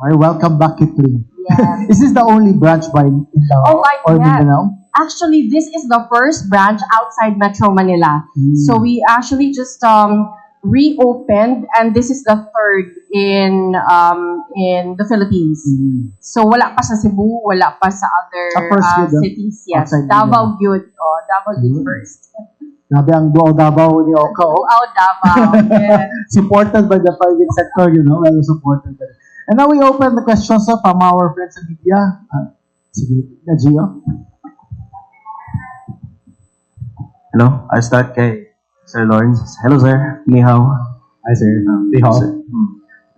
All right, welcome back, Kipling. Yeah. Is this the only branch by Oh, or yeah. Mindanao? Actually, this is the first branch outside Metro Manila. So we actually just reopened, and this is the third in the Philippines. So wala pa sa Cebu, wala pa sa other First yun, cities. Yes, outside Davao yun. Oh, Davao yun first. Nabi ang Dual Dabaw ni Oka. Wow, Davao. Yeah. Supported by the private sector, well supported. And now we open the questions from our friends in media. Sige, Gio. Hello, I start kay Sir Lawrence. Hello, sir. Ni hao. Hi, sir. Ni hao.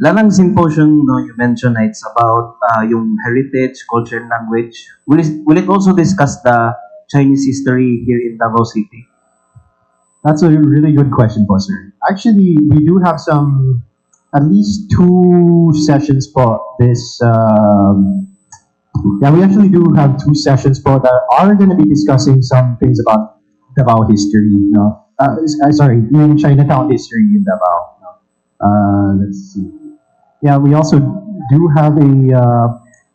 Lanang Symposium, you mentioned it's about yung heritage, culture, and language. Will it also discuss the Chinese history here in Davao City? That's a really good question po, sir. Actually, we do have at least 2 sessions po this, we actually do have 2 sessions po that are going to be discussing some things about Davao history, sorry, yung Chinatown history in Davao. Let's see. Yeah, we also do have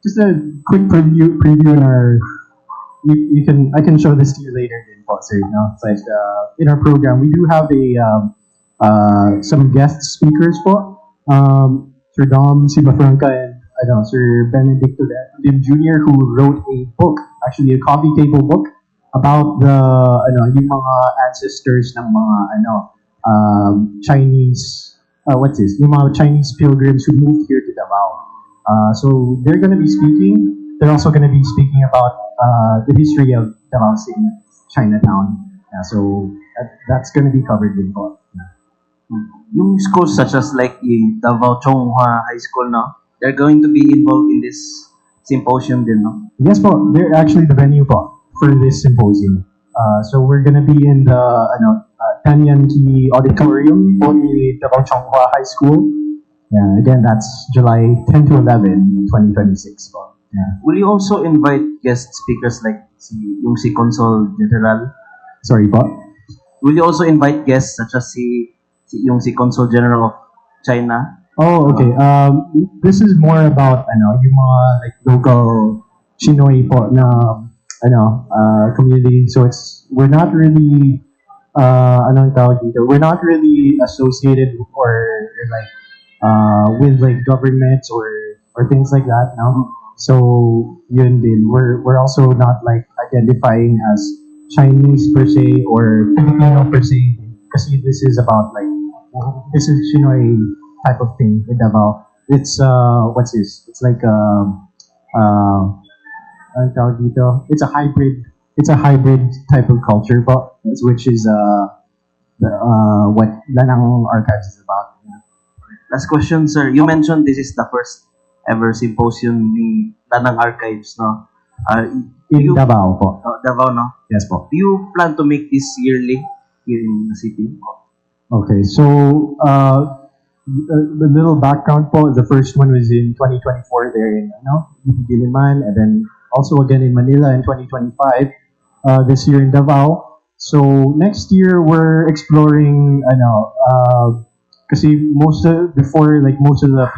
just a quick preview in our, I can show this to you later din po, sir. It's like, in our program, we do have some guest speakers po. Sir Dom Sibafranca and Sir Benedicto Lim Jr., who wrote a book, actually a coffee table book, about yung mga ancestors ng mga Chinese, yung mga Chinese pilgrims who moved here to Davao. So they're going to be speaking. They're also going to be speaking about the history of Davao City, Chinatown. Yeah, so that's going to be covered in po. Yung schools such as like yung Davao Chonghua High School, they're going to be involved in this symposium din, no? Yes po, they're actually the venue po for this symposium. So we're gonna be in the Tanyanki Auditorium po ni Davao Chonghua High School. Yeah, again, that's July 10 to 11, 2026 po. Yeah. Will you also invite guest speakers like yung Consul General? Sorry po? Will you also invite guests such as yung Consul General of China? Oh, okay. This is more about yung mga like local Chinoy po na community. So we're not really we're not really associated or like with like governments or things like that, no. So yun din. We're also not like identifying as Chinese per se or Filipino per se, because this is about like this is Chinoy type of thing with Davao. It's what's this? It's like it's a hybrid type of culture, but which is what Lanang Archives is about. Last question, sir. You mentioned this is the first ever symposium ni Lanang Archives, no? In Davao po. Davao, no? Yes po. Do you plan to make this yearly here in the city? Okay, so the little background po, the first one was in 2024 there in Diliman, and then also again in Manila in 2025, this year in Davao. So next year we're exploring, kasi most of the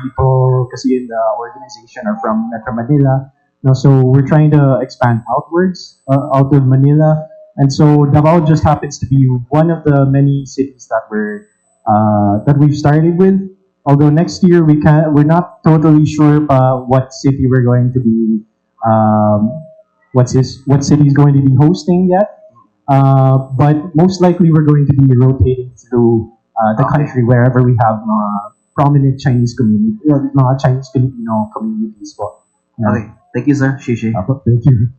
people kasi in the organization are from Metro Manila. So we're trying to expand outwards, out of Manila. And so Davao just happens to be one of the many cities that we've started with. Although next year we're not totally sure what city we're going to be, what city is going to be hosting yet. But most likely we're going to be rotating through the country wherever we have prominent Chinese community, Chinese Filipino communities. Okay, thank you, sir. Shishi. Thank you.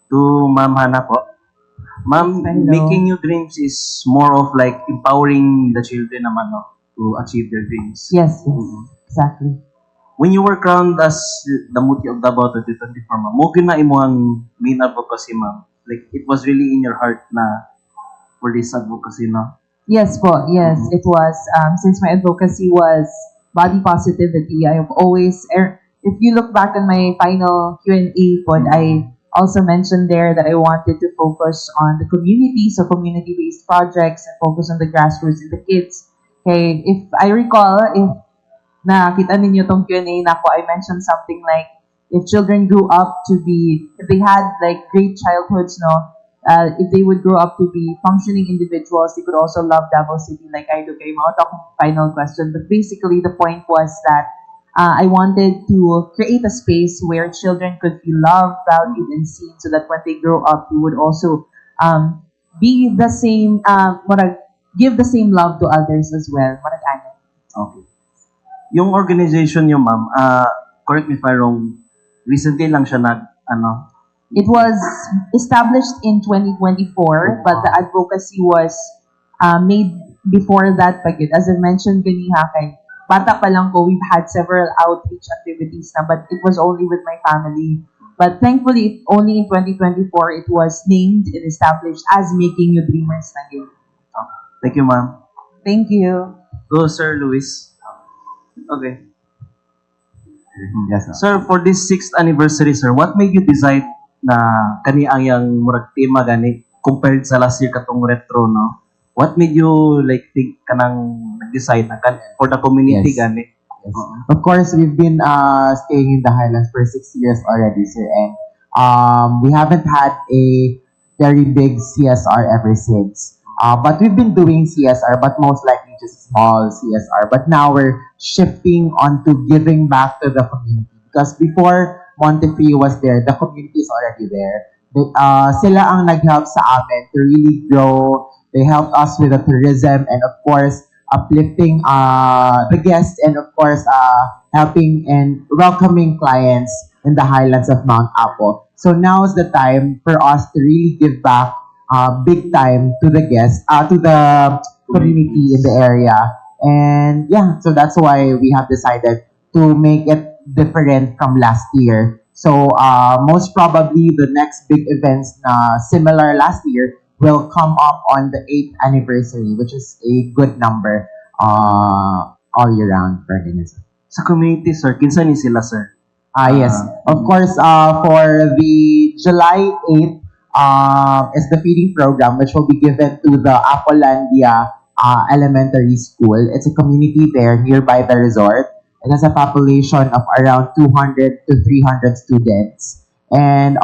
To Ma'am Hannah po. Ma'am, making new dreams is more of like empowering the children naman, no, to achieve their dreams. Yes, exactly. When you were crowned as the Mutya of Dabaw 2024, ma'am, mo na imo ang main advocacy, ma'am. Like, it was really in your heart na for this advocacy, no? Yes po, yes, it was. Since my advocacy was body positivity, I have always, if you look back on my final Q&A pod, I also mentioned there that I wanted to focus on the community, so community-based projects, and focus on the grassroots and the kids. Okay, if I recall, if nakita ninyo tong Q&A na ako, I mentioned something like, if children grew up to be, if they had like great childhoods, no, if they would grow up to be functioning individuals, they could also love Davao City like I do. Kay mga talking final question, but basically the point was that I wanted to create a space where children could feel loved, valued, and seen, so that when they grow up, they would also be the same, give the same love to others as well. Okay. Yung organization nyo, ma'am, correct me if I'm wrong, recently lang siya It was established in 2024, but the advocacy was made before that. As I mentioned kanina, kay bata pa lang ko, we've had several outreach activities na, but it was only with my family. But thankfully, only in 2024, it was named and established as Making You Dreamers na yun. Thank you, ma'am. Thank you. Go, Sir Luis. Okay. Yes, sir. Sir, for this 6th anniversary, sir, what made you decide na kani ang yang murag tema gani compared sa last year katong retro, no? What made you like think kanang nag-decide na for the community gani? Yes. Of course, we've been staying in the Highlands for 6 years already, sir, and we haven't had a very big CSR ever since. But we've been doing CSR, but most likely just small CSR. But now we're shifting onto giving back to the community, because before Montefrio was there, the community is already there. Sila ang nag-help sa amin to really grow. They helped us with the tourism and of course, uplifting the guests and of course, helping and welcoming clients in the highlands of Mount Apo. So now is the time for us to really give back big time to the guests, to the community in the area. And yeah, so that's why we have decided to make it different from last year. So most probably the next big events similar last year will come up on the 8th anniversary, which is a good number all year round for organization. Sa community, sir, kinsa ni sila, sir? Yes. Of course, for the July 8th is the feeding program, which will be given to the Apolandia Elementary School. It's a community there nearby the resort. It has a population of around 200 to 300 students. And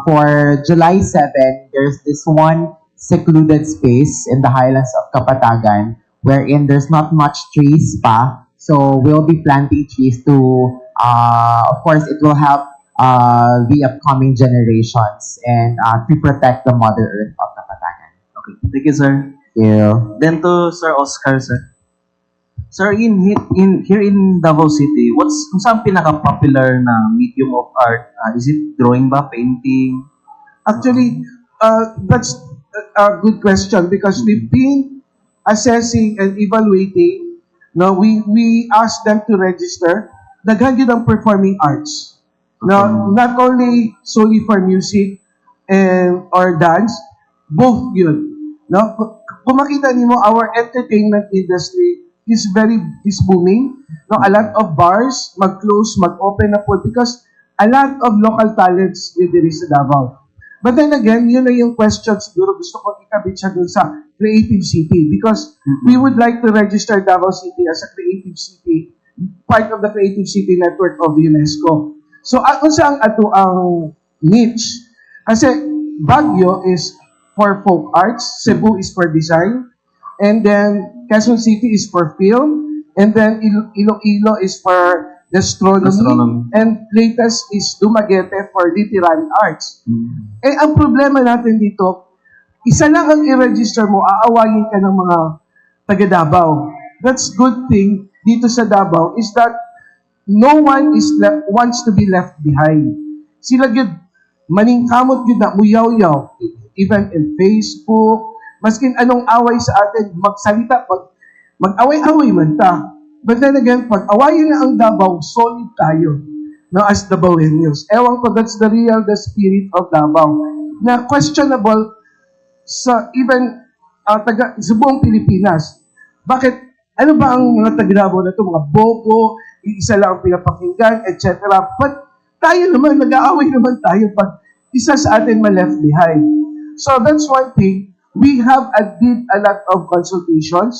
for July 7, there's this one secluded space in the highlands of Kapatagan wherein there's not much trees pa. So we'll be planting trees to, of course, it will help the upcoming generations and to protect the Mother Earth of Kapatagan. Okay, thank you, sir. Thank you. Then to Sir Oscar, sir. Sir, here in Davao City, kung saan pinaka-popular na medium of art? Is it drawing ba, painting? Actually, that's a good question because we've been assessing and evaluating. Now, we asked them to register. Daghan yun ang performing arts. Now, not only solely for music or dance, both yun. Now, kung makita niyo, our entertainment industry is booming. No, a lot of bars mag-close, mag-open na po because a lot of local talents dito sa Davao. But then again, yun na yung question siguro gusto ko ikabit siya dun sa Creative City because we would like to register Davao City as a Creative City, part of the Creative City Network of UNESCO. So, kung saan ato ang niche, kasi Baguio is for folk arts, Cebu is for design, and then Quezon City is for film, and then Iloilo is for gastronomy, and latest is Dumaguete for literary arts. Eh, ang problema natin dito, isa lang ang i-register mo, aawayin ka ng mga taga-Dabaw. That's good thing dito sa Dabaw is that no one wants to be left behind. Sila gyud maningkamot gyud na muyaw-yaw, even in Facebook, maskin anong away sa atin, magsalita, mag-away-away man ta. But then again, pag awayin na ang Dabaw, solid tayo. No, as Dabawenyos. Ewan ko, that's the spirit of Dabaw. Na questionable sa even sa buong Pilipinas. Bakit? Ano ba ang mga taga-Dabaw na ito? Mga bobo, isa lang ang pinapakinggan, etc. But tayo naman, nag-aaway naman tayo pag isa sa atin ma-left behind. So that's one thing. We have did a lot of consultations.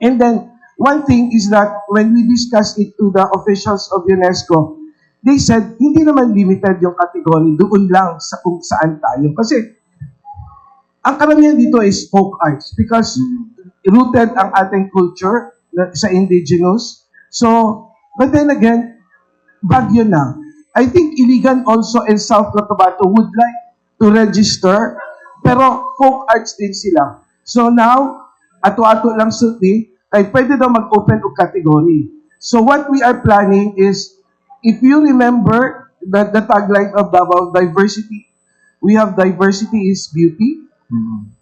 And then, one thing is that when we discussed it to the officials of UNESCO, they said, hindi naman limited yung category, doon lang sa kung saan tayo. Kasi, ang karamihan dito is folk arts because rooted ang ating culture sa indigenous. So, but then again, Baguio na. I think Iligan also and South Cotabato would like to register, pero folk arts din sila. So now, ato-ato lang sulti, ay pwede daw mag-open o category. So what we are planning is, if you remember the tagline of Davao, diversity, we have diversity is beauty.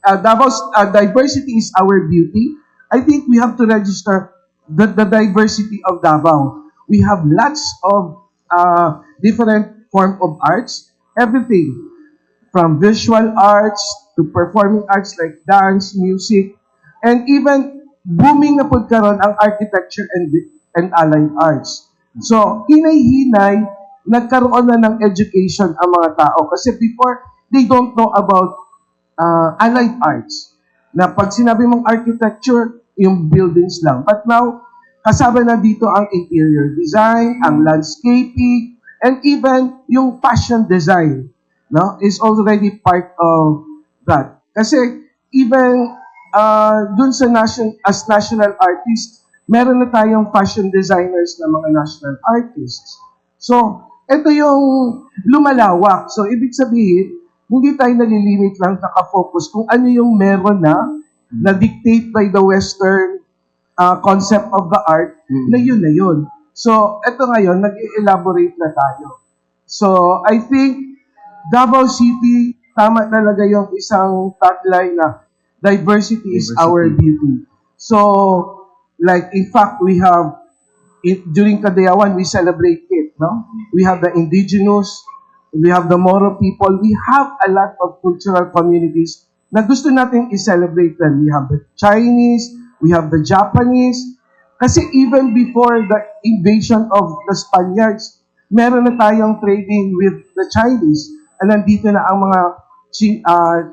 Davao's diversity is our beauty. I think we have to register the diversity of Davao. We have lots of different form of arts, everything from visual arts to performing arts like dance, music, and even booming na po karon ang architecture and allied arts. So, hinay-hinay, nagkaroon na ng education ang mga tao. Kasi before, they don't know about allied arts. Na pag sinabi mong architecture, yung buildings lang. But now, kasama na dito ang interior design, ang landscaping, and even yung fashion design, no, is already part of that. Kasi even dun sa as national artist, meron na tayong fashion designers na mga national artists. So, ito yung lumalawak. So, ibig sabihin, hindi tayo nalilimit lang nakafocus kung ano yung meron na dictate by the Western concept of the art, na yun. So, ito ngayon, nag-elaborate na tayo. So, I think, Davao City, tama talaga yung isang tagline na diversity is our beauty. So, like, in fact, we have, during Kadayawan, we celebrate it, no? We have the indigenous, we have the Moro people, we have a lot of cultural communities na gusto natin i-celebrate them. We have the Chinese, we have the Japanese, kasi even before the invasion of the Spaniards, meron na tayong trading with the Chinese, and nandito na ang mga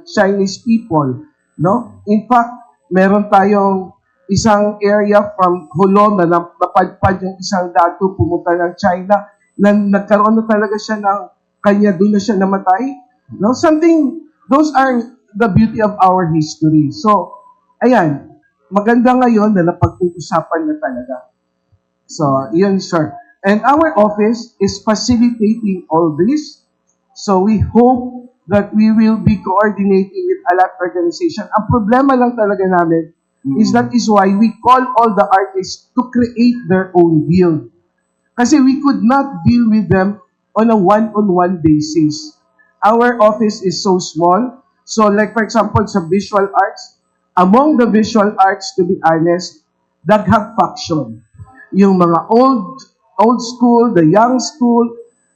Chinese people, no? In fact, meron tayong isang area from Hulon na napadpad yung isang dato pumunta ng China, na nagkaroon na talaga siya ng kanya, doon na siya namatay. No? Something, those are the beauty of our history. So, ayan, maganda ngayon na napag-uusapan na talaga. So, yun, sir. And our office is facilitating all this. So, we hope that we will be coordinating with a lot of organization. Ang problema lang talaga namin is that is why we call all the artists to create their own guild. Kasi we could not deal with them on a one-on-one basis. Our office is so small. So like for example, sa visual arts, among the visual arts, to be honest, daghang faction. Yung mga old school, the young school,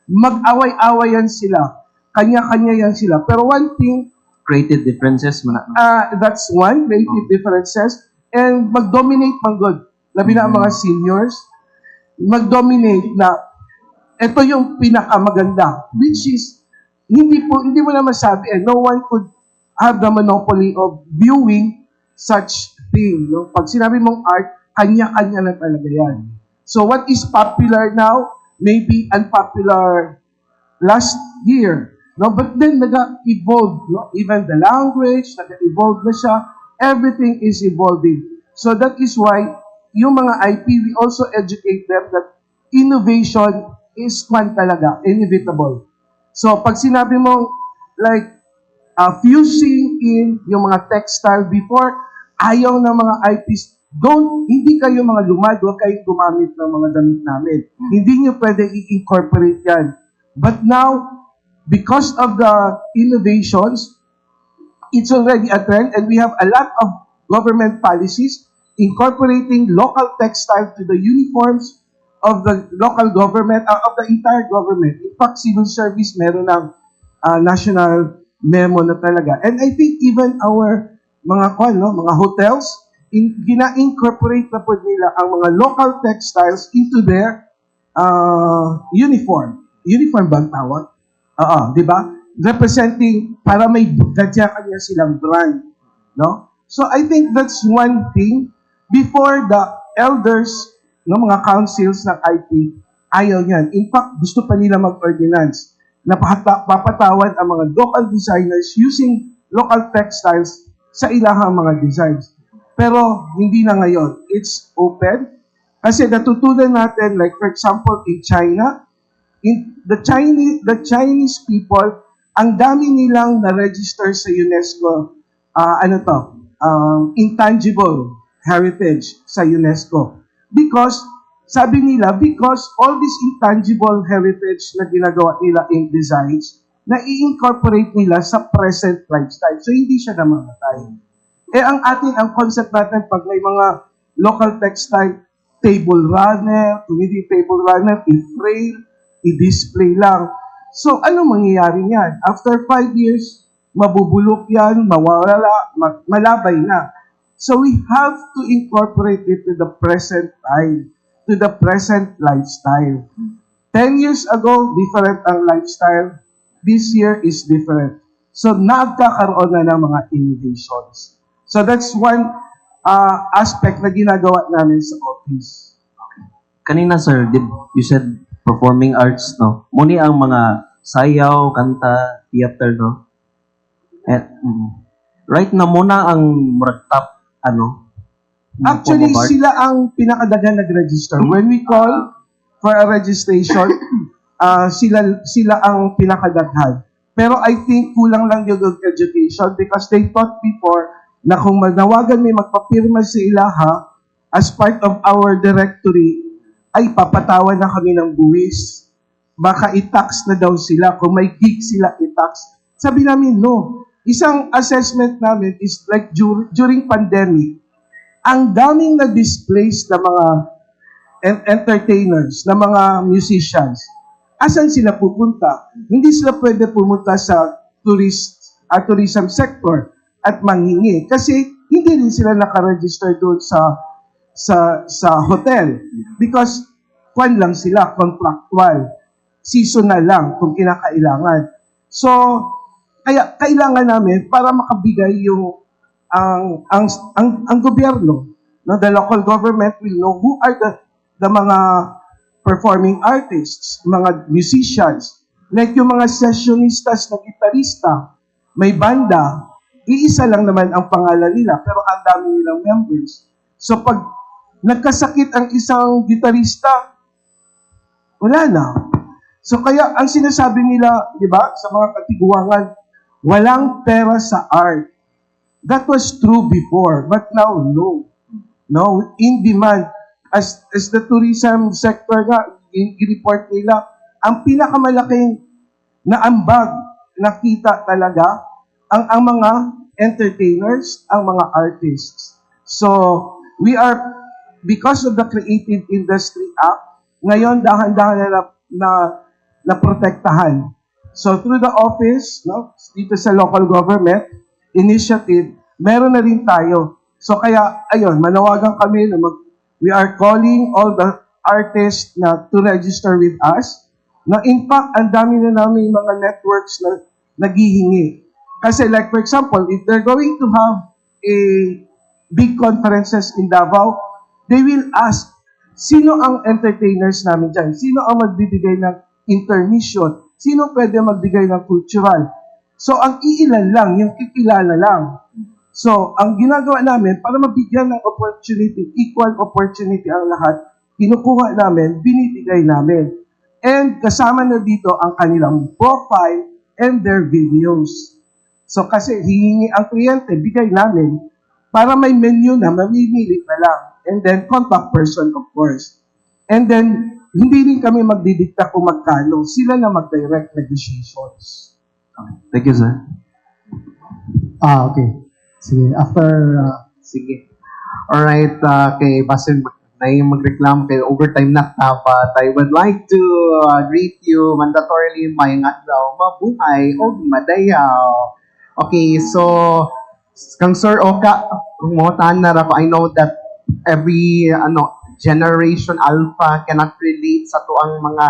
mag-away-awayan sila. Kanya-kanya yan sila. Pero one thing, creative differences man. That's one, creative differences. And mag-dominate man good. Labi na ang mga seniors, mag-dominate na ito yung pinakamaganda, which is hindi mo na masabi, no one could have the monopoly of viewing such thing. No? Pag sinabi mong art, kanya-kanya na talaga yan. So what is popular now may be unpopular last year. No? But then nag-evolve. No? Even the language, nag-evolve na siya. Everything is evolving. So that is why yung mga IP, we also educate them that innovation is one talaga, inevitable. So, pag sinabi mo, like, fusing in yung mga textile before, ayaw ng mga IPs, hindi kayo mga lumad, huwag kayong gumamit ng mga damit namin. Hindi nyo pwede i-incorporate yan. But now, because of the innovations, it's already a trend, and we have a lot of government policies incorporating local textile to the uniforms of the local government, of the entire government. In fact, civil service, meron ng national memo na talaga. And I think even our mga hotels, gina-incorporate na po nila ang mga local textiles into their uniform. Uniform ba ang tawag? Di ba? Representing, para may kanya silang brand. No? So I think that's one thing. Before, the elders, no, mga councils ng IP, ayaw yan. In fact, gusto pa nila mag-ordinance na papatawad ang mga local designers using local textiles sa ilahang mga designs. Pero hindi na ngayon. It's open. Kasi natutunan natin, like for example, in China, the Chinese people, ang dami nilang na-register sa UNESCO, intangible heritage sa UNESCO. Because, sabi nila, because all this intangible heritage na ginagawa nila in designs, na i-incorporate nila sa present lifestyle. So, hindi siya namamatay. Ang concept natin, pag may mga local textile, table runner, kung hindi table runner, i-frame, i-display lang. So, ano mangyayari niyan? After 5 years, mabubulok yan, mawawala, malabay na. So, we have to incorporate it to the present time, to the present lifestyle. 10 years ago, different ang lifestyle. This year is different. So, nagkakaroon na ng mga innovations. So, that's one aspect na ginagawa namin sa office. Kanina sir, you said performing arts, no? Muni ang mga sayaw, kanta, theater, no? Right na muna ang murag top, Actually, sila ang pinakadagan nag-register. When we call for a registration, sila ang pinakadaghan. Pero I think kulang lang yung education because they thought before na kung manawagan may magpapirma sa ilaha as part of our directory, ay papatawan na kami ng buwis. Baka i-tax na daw sila. Kung may gig sila, i-tax. Sabi namin, no. Isang assessment namin is like during pandemic, ang daming na-displaced na mga entertainers, na mga musicians. Asan sila pupunta? Hindi sila pwede pumunta sa tourism sector at manghingi. Kasi hindi rin sila nakaregister doon sa hotel. Because kwan lang sila, contractual. Seasonal lang kung kinakailangan. So, kaya kailangan namin para makabigay yung ang gobyerno, no, the local government will know who are the mga performing artists, mga musicians, like yung mga sessionistas na gitarista, may banda, iisa lang naman ang pangalan nila, pero ang dami nilang members. So pag nagkasakit ang isang gitarista, wala na. So kaya ang sinasabi nila, di ba, sa mga katiguangan, walang pera sa art. That was true before, but now, no. No, in demand. As the tourism sector nga, i-report nila, ang pinakamalaking naambag, nakita talaga, ang mga entertainers, ang mga artists. So, we are, because of the Creative Industry Act, ngayon, dahan-dahan na protektahan. So, through the office, no, dito sa local government, initiative, meron na rin tayo. So kaya, ayun, manawagan kami na we are calling all the artists na to register with us. Na in fact, ang dami na namin mga networks na naghihingi. Kasi like for example, if they're going to have a big conferences in Davao, they will ask, sino ang entertainers namin dyan? Sino ang magbibigay ng intermission? Sino pwede magbigay ng cultural? So, ang iilan lang, yung kikilala lang. So, ang ginagawa namin, para mabigyan ng opportunity, equal opportunity ang lahat, kinukuha namin, binibigay namin. And kasama na dito ang kanilang profile and their videos. So, kasi hihingi ang kliyente, bigay namin, para may menu na, mamimili na lang. And then, contact person, of course. And then, hindi rin kami magdidikta kung magkano. Sila na mag-direct negotiations. Thank you, sir. Okay. Sige, Sige. Alright, kay Basin na yung magreklamo kay overtime na dapat. I would like to greet you mandatorily may adlaw mabuhay o madayaw. Okay, so kang Sir Oka, umutan na ako. I know that every generation alpha cannot relate sa tuang mga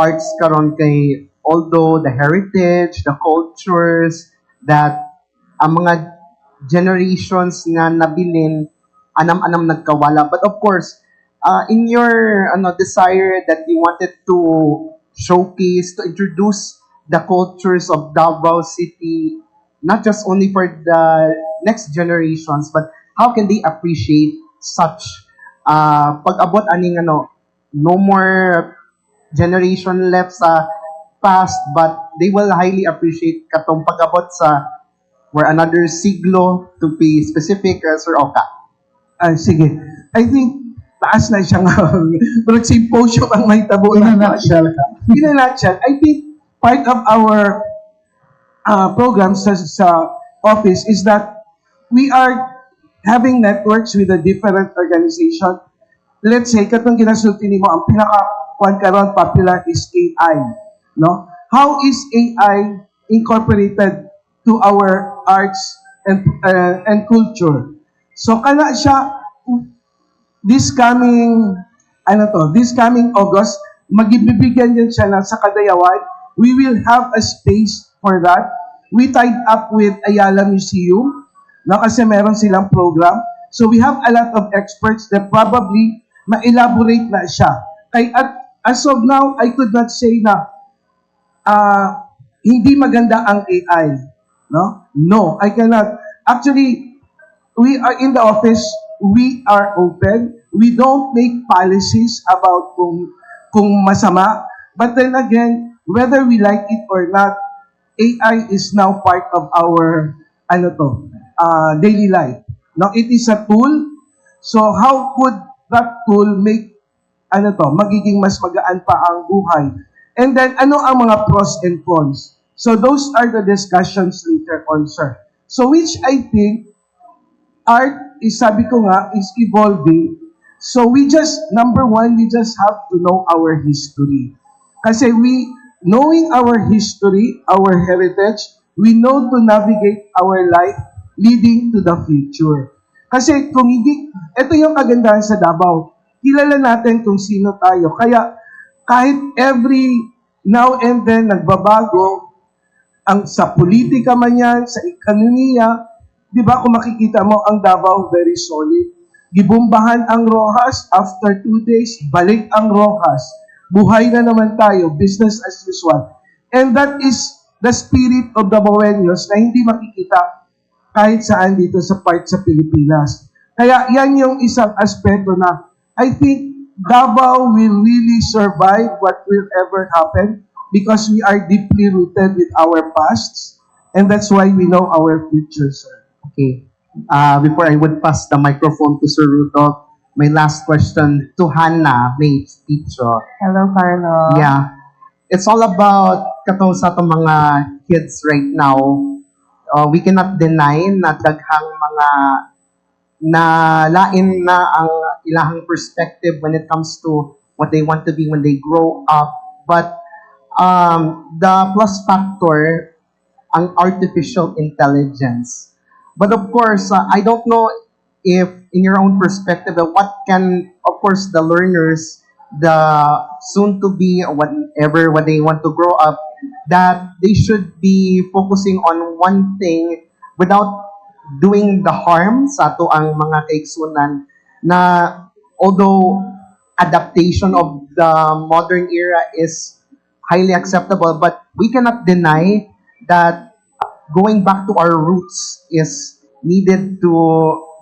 arts karon kay although the heritage, the cultures that ang mga generations nga nabilin anam-anam nagkawala. But of course, in your desire that you wanted to showcase, to introduce the cultures of Davao City, not just only for the next generations, but how can they appreciate such pag-abot aning no more generation left sa past, but they will highly appreciate katong pag-abot sa where another siglo to be specific, Sir Oka. Sige. I think taas na siyang pero symposium ang may tabo na. In a nutshell, I think part of our programs sa office is that we are having networks with a different organization. Let's say, katong ginasulti nimo, ang pinaka-kwan karon popular is AI. No? How is AI incorporated to our arts and culture? So kana siya this coming August, magibibigyan din siya na sa Kadayawan. We will have a space for that. We tied up with Ayala Museum na kasi meron silang program. So we have a lot of experts that probably ma-elaborate na siya. As of now, I could not say na hindi maganda ang AI. No, I cannot. Actually, we are in the office, we are open. We don't make policies about kung masama. But then again, whether we like it or not, AI is now part of our daily life. Now, it is a tool. So how could that tool make magiging mas magaan pa ang buhay? And then, ano ang mga pros and cons? So those are the discussions later on, sir. So which I think, art is, sabi ko nga, is evolving. So number one, we just have to know our history. Kasi knowing our history, our heritage, we know to navigate our life leading to the future. Kasi kung hindi, ito yung kagandahan sa Dabaw. Kilala natin kung sino tayo. Kaya kahit every now and then nagbabago, sa politika man yan, sa ekonomiya, di ba kung makikita mo ang Davao very solid. Gibumbahan ang Rojas, after 2 days, balik ang Rojas. Buhay na naman tayo, business as usual. And that is the spirit of Dabaweños na hindi makikita kahit saan dito sa part sa Pilipinas. Kaya yan yung isang aspeto na I think Davao will really survive what will ever happen because we are deeply rooted with our pasts and that's why we know our future, sir. Okay. Before I would pass the microphone to Sir Rudolph, my last question to HANNA, may PICCIO. Hello, Carlo. Yeah. It's all about katong sa itong mga kids right now. We cannot deny na daghang mga na lain na ang ilahang perspective when it comes to what they want to be when they grow up. But the plus factor, ang artificial intelligence. But of course, I don't know if in your own perspective, what can, of course, the learners, the soon-to-be, whatever, when they want to grow up, that they should be focusing on one thing without doing the harm sa ato ang mga kaigsunan na although adaptation of the modern era is highly acceptable, but we cannot deny that going back to our roots is needed to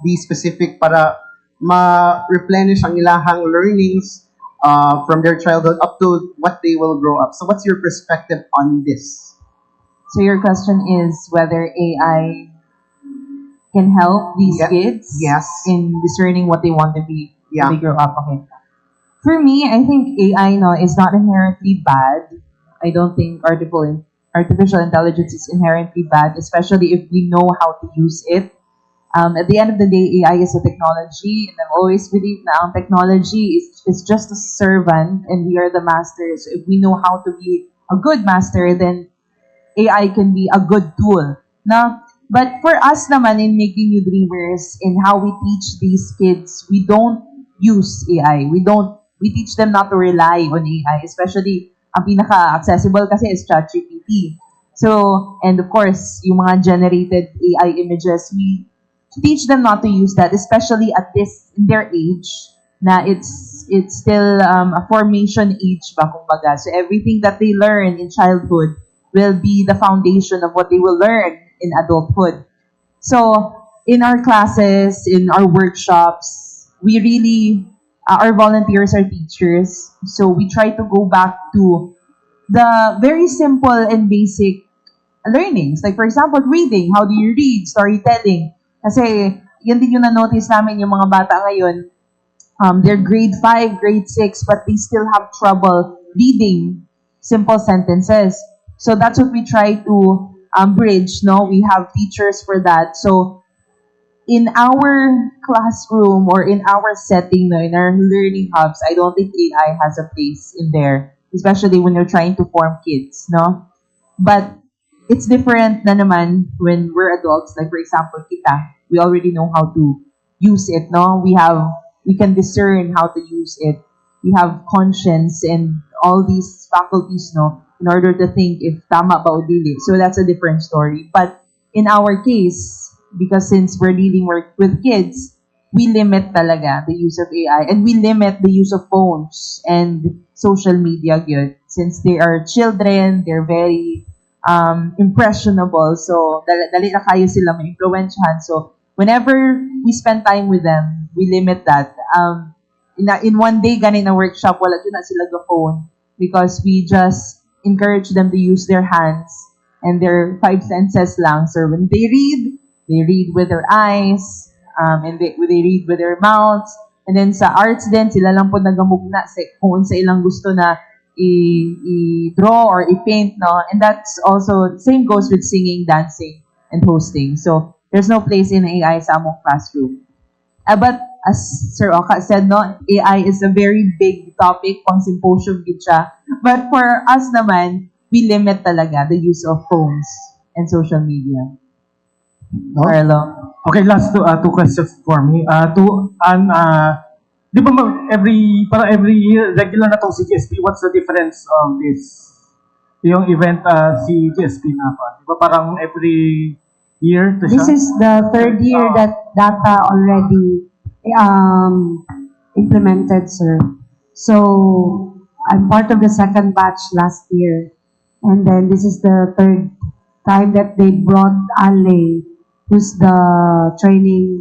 be specific para ma-replenish ang ilahang learnings from their childhood up to what they will grow up. So what's your perspective on this? So your question is whether AI can help these kids in discerning what they want to be when they grow up. Okay. For me, I think AI is not inherently bad. I don't think artificial intelligence is inherently bad, especially if we know how to use it. At the end of the day, AI is a technology, and I've always believed na ang technology is just a servant, and we are the masters. If we know how to be a good master, then AI can be a good tool. But for us naman in making new dreamers, in how we teach these kids, we don't use AI. We teach them not to rely on AI, especially ang pinaka-accessible kasi is ChatGPT. So, and of course, yung mga generated AI images, we teach them not to use that, especially at this in their age. Na it's still a formation age ba kumbaga. So everything that they learn in childhood will be the foundation of what they will learn in adulthood. So in our classes, in our workshops, we really our volunteers are teachers. So we try to go back to the very simple and basic learnings. Like for example, reading. How do you read? Storytelling. Kasi yun din yung na-notice namin yung mga bata ngayon. They're grade 5, grade 6, but they still have trouble reading simple sentences. So that's what we try to bridge, no? We have teachers for that. So in our classroom or in our setting, no, in our learning hubs, I don't think AI has a place in there, especially when you're trying to form kids, no? But it's different na naman when we're adults. Like for example, kita, we already know how to use it, no? We can discern how to use it. We have conscience and all these faculties, no, in order to think if tama ba o dili. So that's a different story. But in our case, because since we're dealing with kids, we limit talaga the use of AI and we limit the use of phones and social media good. Since they are children, they're very impressionable. So dali na kayo sila ma-influensyahan. So whenever we spend time with them, we limit that. In one day, ganin na workshop, wala dyan na sila phone because we just encourage them to use their hands and their 5 senses lang. So when they read with their eyes, and they read with their mouths. And then sa arts din, sila lang po nagamugna kung sa ilang gusto na i-draw or i-paint, no? And that's also, same goes with singing, dancing, and hosting. So there's no place in AI sa among classroom. But as Sir Oka said, no, AI is a very big topic, pang symposium gid siya. But for us naman, we limit talaga the use of phones and social media. No? Carlo? Okay, last two questions for me. Di ba every year, regular na tong si GSP, what's the difference of this? Yung event si GSP na pa. Di ba parang every year to siya? This is the third year that data already implemented, sir. So I'm part of the second batch last year. And then this is the third time that they brought Ale, who's the training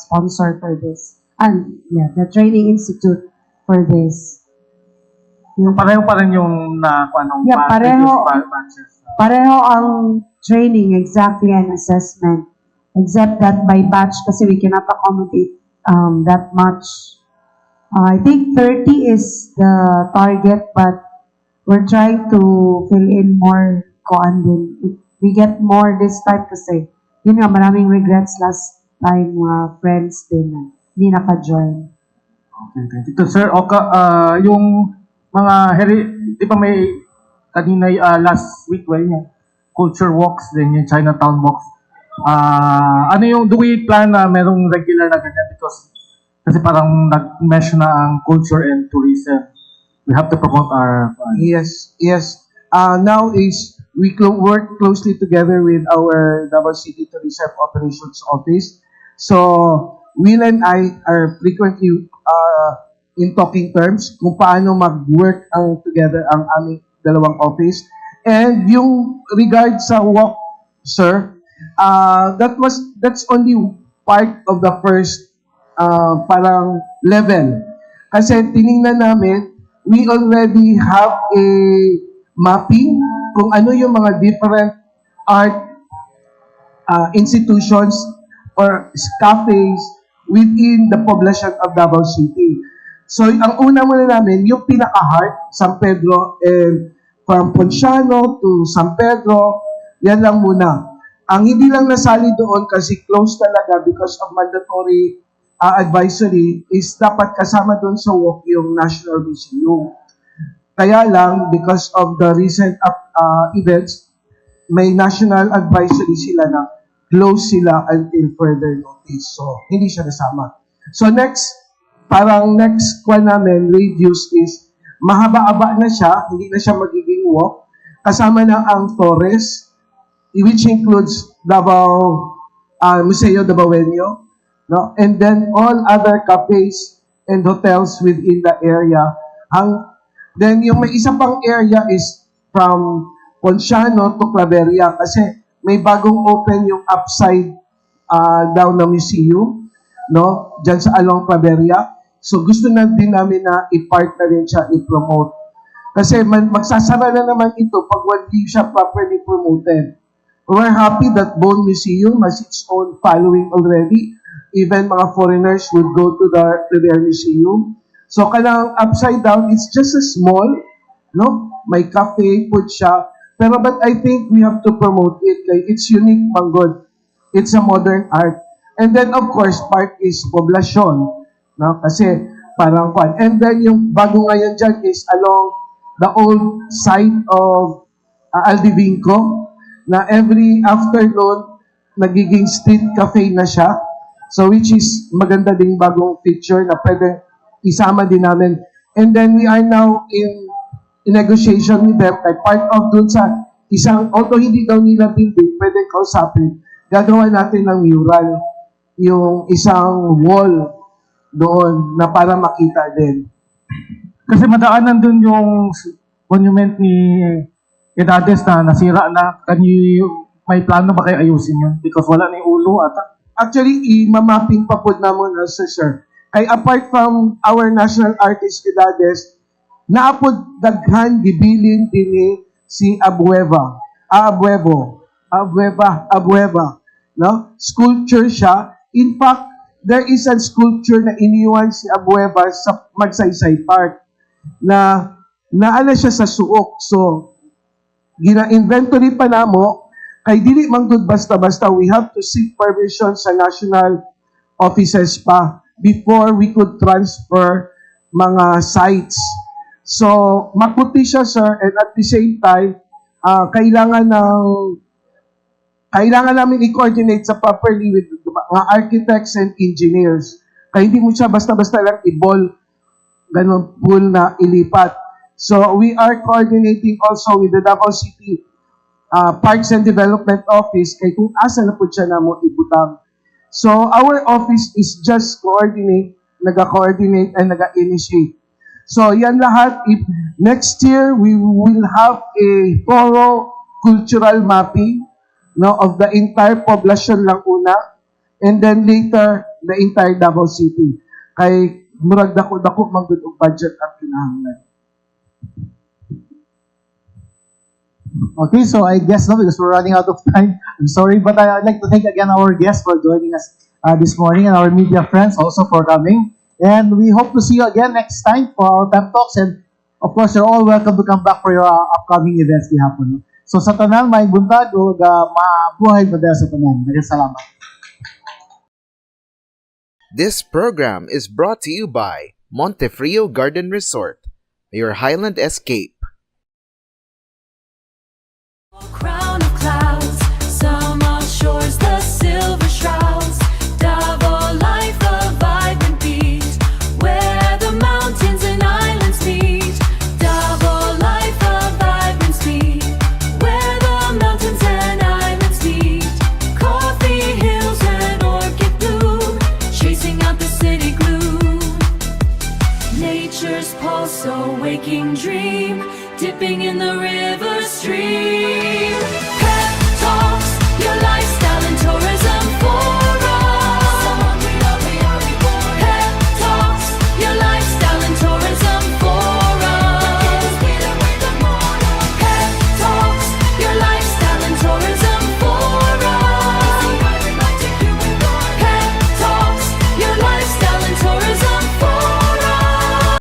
sponsor for this. And yeah, the training institute for this. Pareho pa rin yung anong Yeah, batches. Pareho ang training, exactly, and assessment. Except that by batch, kasi we cannot accommodate that much. I think 30 is the target, but we're trying to fill in more din. We get more this time kasi yun nga, maraming regrets last time, friends din na hindi naka-join. Okay, thank you. Sir Oka, yung mga di ba may kanina last week, culture walks din, yung Chinatown walks. Do we plan na merong regular na ganyan? Because kasi parang nag-mesh na ang culture and tourism. We have to promote our... Yes. Now is we work closely together with our Davao City Tourism Operations Office. So, Will and I are frequently in talking terms kung paano mag-work together ang aming dalawang office. And yung regard sa walk, sir, that's only part of the first parang level. Kasi tiningnan namin, we already have a mapping kung ano yung mga different art institutions or cafes within the population of Davao City. So, ang una muna namin, yung pinaka-heart, San Pedro, and from Ponciano to San Pedro, yan lang muna. Ang hindi lang nasali doon kasi close talaga because of mandatory advisory is dapat kasama doon sa walk yung National Museum. Kaya lang, because of the recent events, may national advisory sila na close sila until further notice. So, hindi siya nasama. So, next one namin, radius is mahaba-aba na siya, hindi na siya magiging walk. Kasama na ang Torres, which includes Davao Museo Dabawenyo, no? And then all other cafes and hotels within the area. Then yung may isa pang area is from Ponciano to Claveria kasi may bagong open yung upside down na museum, no? Diyan sa along Claveria. So gusto na din namin na i-part na rin siya, i-promote. Kasi magsasara na naman ito pag hindi siya properly promoted. We're happy that Bone Museum has its own following already. Even mga foreigners would go to their museum. So kanang upside down, it's just a small, no? May cafe, food shop. Pero but I think we have to promote it. Like, it's unique, Manggod. It's a modern art. And then of course, part is poblasyon. No? Kasi parang kwan. And then yung bago ngayon dyan is along the old site of Aldivinco na every afternoon nagiging street cafe na siya. So which is maganda ding bagong feature na pwede isama din namin. And then we are now in negotiation with them like part of dun sa isang, although hindi daw nila building, pwede kausapin. Gagawa natin ng mural, yung isang wall doon na para makita din. Kasi madaanan dun yung monument ni Edades na nasira na. May plano ba kayo ayusin yun? Because wala na yung ulo ata. Actually, i-mapping pa po naman, sir. Kay apart from our national artist Edades, naapod daghan gibilin din si Abueva, no? Sculpture siya. In fact, there is a sculpture na iniwan si Abueva sa Magsaysay Park na naala siya sa suok. So, gina-inventory pa namo, kay dili manggod basta-basta, we have to seek permission sa national offices pa before we could transfer mga sites. So, maputi siya, sir, and at the same time, kailangan namin i-coordinate sa properly with mga architects and engineers. Kaya hindi mo siya basta-basta lang i-ball, ganun pool na ilipat. So, we are coordinating also with the Davao City Parks and Development Office kay kung asa na po siya na mo ibutang. So, our office is just naga-coordinate and naga-initiate. So, yan lahat. If next year, we will have a thorough cultural mapping, no, of the entire population lang una, and then later, the entire Davao City. Kay murag dako-dako magdud og budget at kinahanglan. Okay, so I guess no, because we're running out of time. I'm sorry, but I'd like to thank again our guests for joining us this morning and our media friends also for coming. And we hope to see you again next time for our pep talks. And of course, you're all welcome to come back for your upcoming events gihapon. So sa tanan, may buntag o mabuhay pa sa tanan. Daghang salamat. This program is brought to you by Montefrio Garden Resort, your Highland escape. Crown of clouds, summer shores, the silver shrouds, Davao life, a vibrant beat, where the mountains and islands meet. Davao life, a vibrant beat, where the mountains and islands meet. Coffee hills and orchid bloom, chasing out the city gloom. Nature's pulse, a waking dream, dipping in the river stream.